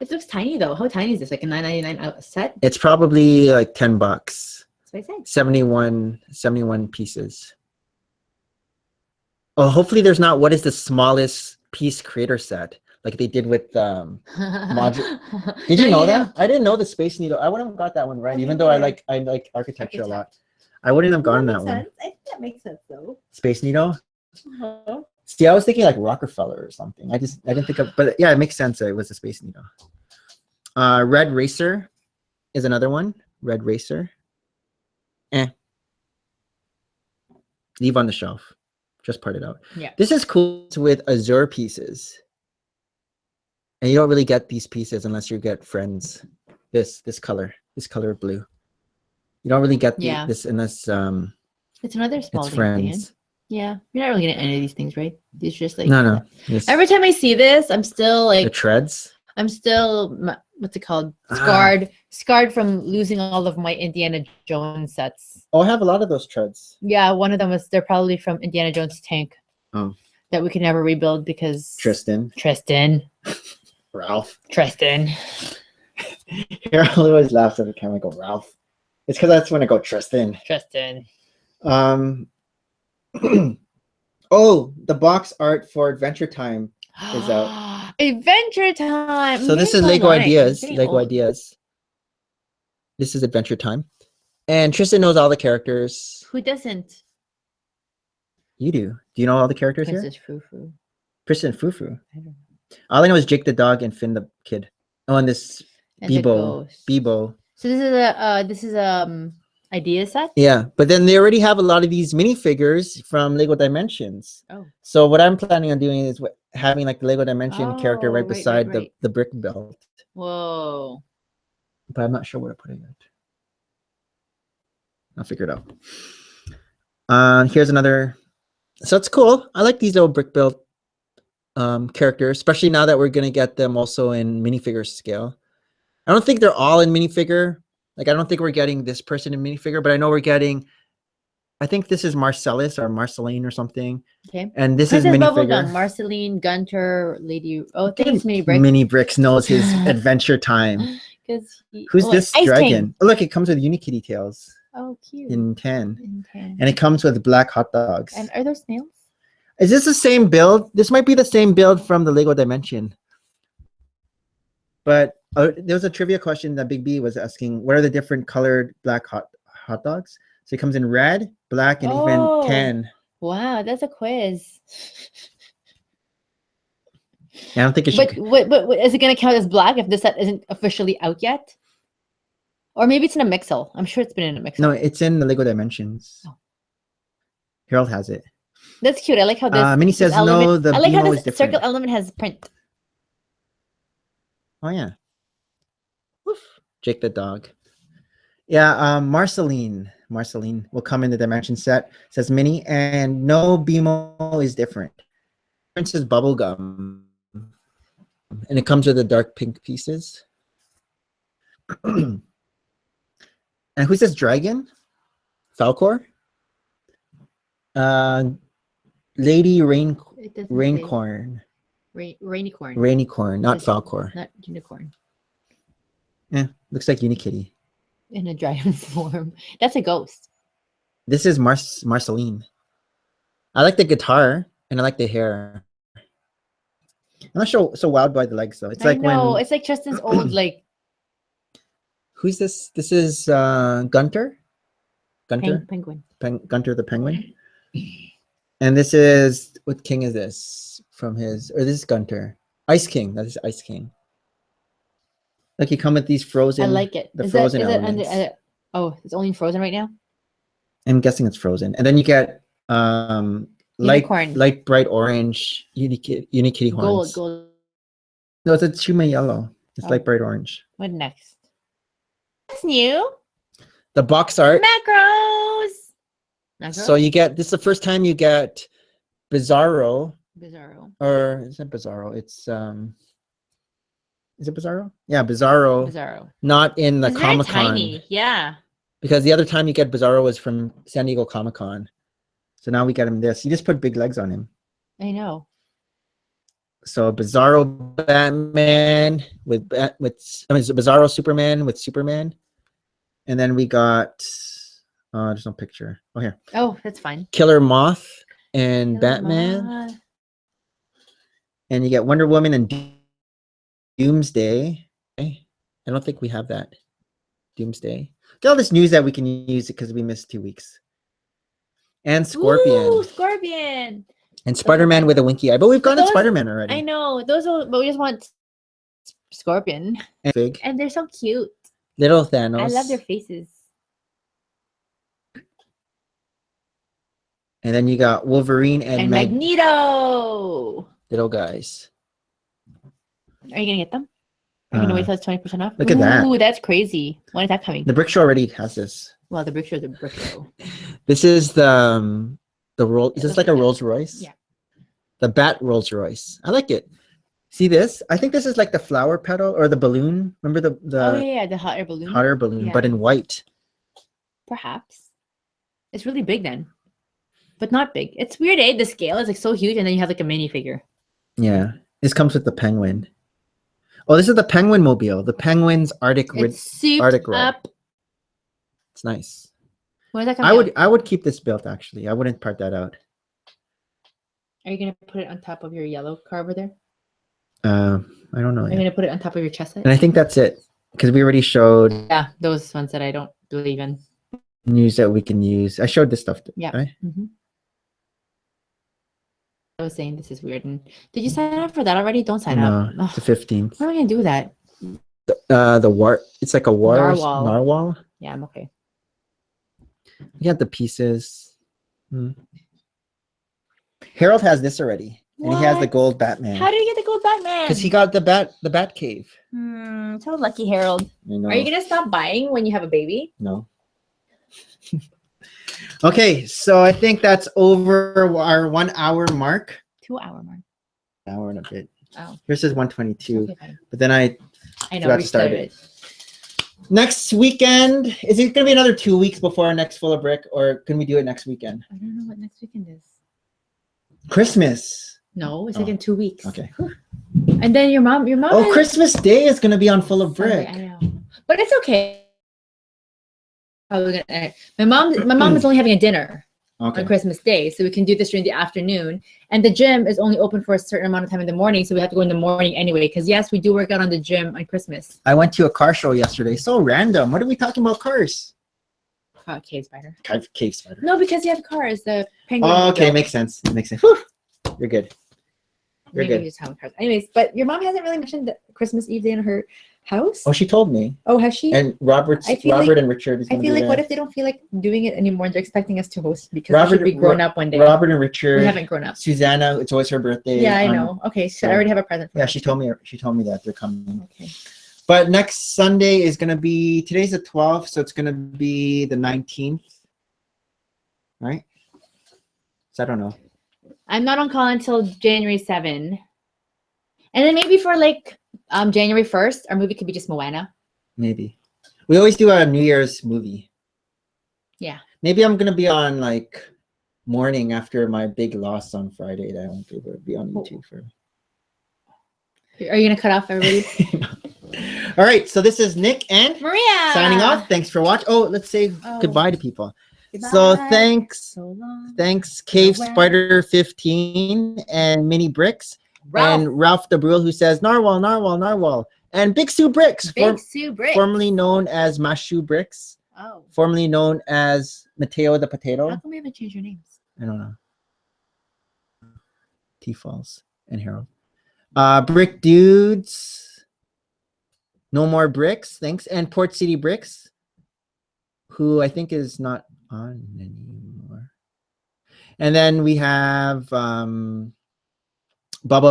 It looks tiny though. How tiny is this? Like a $9.99 set? It's probably like $10. That's what I said. 71 pieces. Oh, hopefully there's not what is the smallest piece creator set like they did with module. Did you know that? I didn't know the Space Needle. I wouldn't have got that one right, even though I like architecture a lot. I wouldn't have gotten that one. I think that makes sense though. Space Needle. See, I was thinking like Rockefeller or something. I didn't think of, but yeah, it makes sense that it was a Space Needle. Red Racer is another one. Red Racer. Leave on the shelf. Just part it out. Yeah. This is cool with Azure pieces. And you don't really get these pieces unless you get Friends. This color of blue. You don't really get Yeah. this unless It's another it's small thing. friends. Yeah, you're not really getting any of these things, right? It's just like No. This, every time I see this, I'm still the like treads. I'm still what's it called? Ah. Scarred from losing all of my Indiana Jones sets. Oh, I have a lot of those treads. Yeah, one of them was they're probably from Indiana Jones tank. Oh. That we could never rebuild because Tristan. Ralph. Tristan. Here, I always laugh at the camera. I go Ralph. It's because that's when I go Tristan. Oh, the box art for Adventure Time is out. Adventure Time. So this is Lego Ideas. Lego Ideas. This is Adventure Time, and Tristan knows all the characters. Who doesn't? You do. Do you know all the characters Princess here? Fufu. Princess Fufu. I don't know. All I know is Jake the dog and Finn the kid. Oh, and this Bebo. So this is idea set. Yeah, but then they already have a lot of these minifigures from Lego Dimensions. Oh. So what I'm planning on doing is having like the Lego Dimension character right beside the brick belt. Whoa. But I'm not sure where to put it yet. I'll figure it out. Here's another. So it's cool. I like these little brick built characters, especially now that we're gonna get them also in minifigure scale. I don't think they're all in minifigure. Like I don't think we're getting this person in minifigure, but I know we're getting. I think this is Marcellus or Marceline or something. Okay. And this is minifigure. Marceline, Gunter, Lady. Oh, thanks, Mini Bricks. Mini Bricks knows his Adventure Time. Who's this dragon? Oh, look, it comes with Unikitty tails. Oh, cute. In 10. And it comes with black hot dogs. And are those snails? Is this the same build? This might be the same build from the Lego Dimension. But there was a trivia question that Big B was asking. What are the different colored black hot dogs? So it comes in red, black, and even tan. Wow, that's a quiz. I don't think it should. But is it going to count as black if this set isn't officially out yet? Or maybe it's in a Mixel. I'm sure it's been in a Mixel. No, it's in the Lego Dimensions. Oh. Harold has it. That's cute. I like how this. Minnie says no. The I like how this circle element has print. Oh yeah. Woof. Jake the dog. Yeah. Marceline will come in the Dimension set. It says Minnie, and no BMO is different. Difference is bubblegum, and it comes with the dark pink pieces. And who's this dragon? Falcor? Lady Raincorn. Rainicorn, not Falcor. Not unicorn. Yeah, looks like Unikitty. In a dragon form. That's a ghost. This is Marceline. I like the guitar and I like the hair. I'm not so wowed by the legs though. It's it's like Tristan's old like. Who's this? This is Gunter. Penguin. Gunter the penguin. And this is what king is this from his? Or this is Gunter. Ice King. That is Ice King. Like you come with these frozen. I like it. The frozen elements. Oh, it's only frozen right now. I'm guessing it's frozen, and then you get light bright orange Unikitty horns. Gold. No, it's a Chuma yellow. It's light bright orange. What next? What's new? The box art. Macros. So you get this is the first time you get Bizarro. Or is it Bizarro? It's is it Bizarro? Yeah, Bizarro. Not in the Comic-Con. Tiny, yeah. Because the other time you get Bizarro was from San Diego Comic-Con. So now we get him this. You just put big legs on him. I know. So Bizarro Batman with Bizarro Superman with Superman. And then we got there's no picture. Oh, here. Oh, that's fine. Killer Moth and Batman. And you get Wonder Woman and Doomsday. I don't think we have that. Doomsday. Get all this news that we can use it because we missed 2 weeks. And Scorpion. Ooh, Scorpion. And Spider-Man with a winky eye. But we've gotten Spider-Man already. I know. But we just want Scorpion. And Fig. And they're so cute. Little Thanos. I love their faces. And then you got Wolverine and Magneto. Little guys. Are you going to get them? Are you going to wait till it's 20% off? Look at that. Ooh, that's crazy. When is that coming? The Brick Show already has this. Well, the bricks are the brick though. This is the roll. Is this like a Rolls Royce? Yeah. The Bat Rolls Royce. I like it. See this? I think this is like the flower petal or the balloon. Remember Oh the yeah, the hot air balloon. hot air balloon, Yeah. but in white. Perhaps. It's really big then. But not big. It's weird, eh? The scale is like so huge, and then you have like a minifigure. Yeah. This comes with the penguin. Oh, this is the penguin mobile. The penguin's Arctic It's souped Arctic Red. up. It's nice. Where's that coming I would keep this built actually. I wouldn't part that out. Are you gonna put it on top of your yellow car over there? I don't know Are you yet. gonna put it on top of your chest? And I think that's it. Because we already showed Yeah, those ones that I don't believe in. news that we can use. I showed this stuff. Yeah. Right? I was saying this is weird. And did you sign up for that already? Don't sign No, up. it's the 15th. How am I gonna do that? The war. It's like a war. Narwhal. Yeah, I'm okay. You got the pieces. Harold has this already. And he has the What? gold Batman. How did you get the gold Batman? Because he got the bat cave. So lucky, Harold. I know. Are you gonna stop buying when you have a baby? No. Okay, so I think that's over our 1 hour mark. 2 hour mark. An hour and a bit. Oh. Here's says 122. Okay, fine. But then I I know forgot we to start started. next weekend. Is it going to be another 2 weeks before our next Full of Brick, or can we do it next weekend? I don't know what next weekend is. Christmas. No, it's like in 2 weeks. Okay. And then your mom. Oh, has- Christmas Day is going to be on Full of Sunday, Brick. I know, but it's okay. Probably gonna, my mom is only having a dinner Okay. on Christmas Day, so we can do this during the afternoon. And the gym is only open for a certain amount of time in the morning, so we have to go in the morning anyway. Because yes, we do work out on the gym on Christmas. I went to a car show yesterday. So random. What are we talking about cars? Cave spider. Cave spider. No, because you have cars. The penguin. Oh, okay, built. makes sense. Makes sense. Whew. You're good. You're Maybe good. we just have cars. Anyways, but your mom hasn't really mentioned the Christmas Eve day in her house. Oh, she told me. Oh, has she? And Robert I feel like- and Richard is I gonna feel be like, there. what if they don't feel like doing it anymore? They're expecting us to host because Robert- we should be grown up one day. Robert and Richard. We haven't grown up. Susanna, it's always her birthday. Yeah, I know. Okay, so I so- already have a present. For Yeah, her. she told me that they're coming. Okay. But next Sunday is gonna be today's the 12th, so it's gonna be the 19th. Right? So I don't know. I'm not on call until January 7. And then maybe for like January 1st, our movie could be just Moana. Maybe. We always do a New Year's movie. Yeah. Maybe I'm gonna be on like morning after my big loss on Friday that I won't be able to be on YouTube for. Are you gonna cut off everybody? All right, so this is Nick and Maria signing off. Thanks for watching. Oh, let's say Oh. goodbye to people. Goodbye. So thanks, So long. thanks Cave Farewell. Spider 15 and Mini Bricks and Ralph the Brule who says narwhal, narwhal, narwhal, and Big Sue Bricks, Big Sue Brick. formerly known as Mashu Bricks, Oh. formerly known as Mateo the How Potato. come we haven't changed your names? I don't know. T Falls and Harold. Brick Dudes. No More Bricks. Thanks. And Port City Bricks, who I think is not on anymore. And then we have Bubba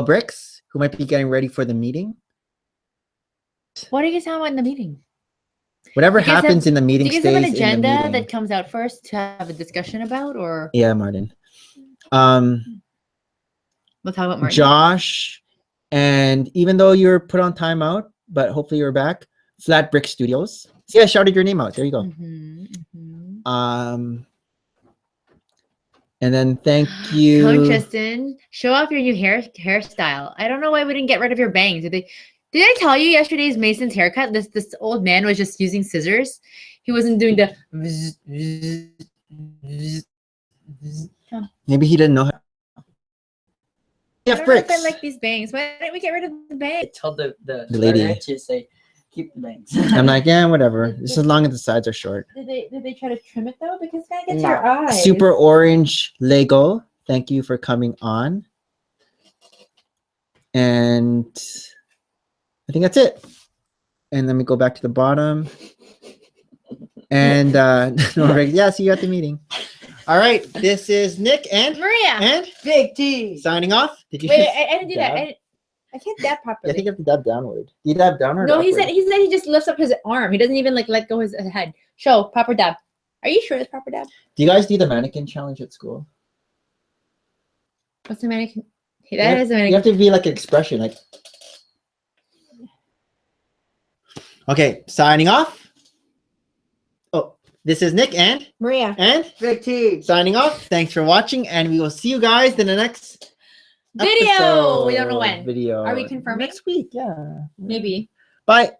Bricks, who might be getting ready for the meeting. What are you guys talking about in the meeting? Whatever Do you guys happens in the meeting Do you stays guys have an in the agenda meeting. that comes out first to have a discussion about, or Yeah, Martin. we'll talk about Martin? Josh, and even though you're put on timeout, but hopefully you're back, Flat Brick Studios. See, I shouted your name out. There you go. And then thank you. Come, Tristan. Show off your new hairstyle. I don't know why we didn't get rid of your bangs. Did I tell you yesterday's Mason's haircut? This old man was just using scissors. He wasn't doing the. Maybe he didn't know how. I Yeah, don't know if bricks. I like these bangs. Why didn't we get rid of the I bangs? told the lady. to say, keep the bangs. I'm like, yeah, whatever. Just as long as the sides are short. Did they try to trim it though? Because it's gonna get to No. your eyes. Super Orange Lego, thank you for coming on. And I think that's it. And let me go back to the bottom. And yeah, see you at the meeting. All right, this is Nick and Maria. Big T. signing off. Did you? Wait, I didn't do that. dab? I can't dab I properly. think you have to dab downward. Do you dab downward? No, or he said upward? he just lifts up his arm. He doesn't even like let go his head. Show proper dab. Are you sure it's proper, Dad? Do you guys do the mannequin challenge at school? What's the mannequin? You That have- is a You have mannequin. to be like an expression, like. Okay, signing off. Oh, this is Nick and Maria. Big T. signing off. Thanks for watching, and we will see you guys in the next Video. We don't know episode when. video. Are we confirming? Next week? Yeah. Maybe. Bye.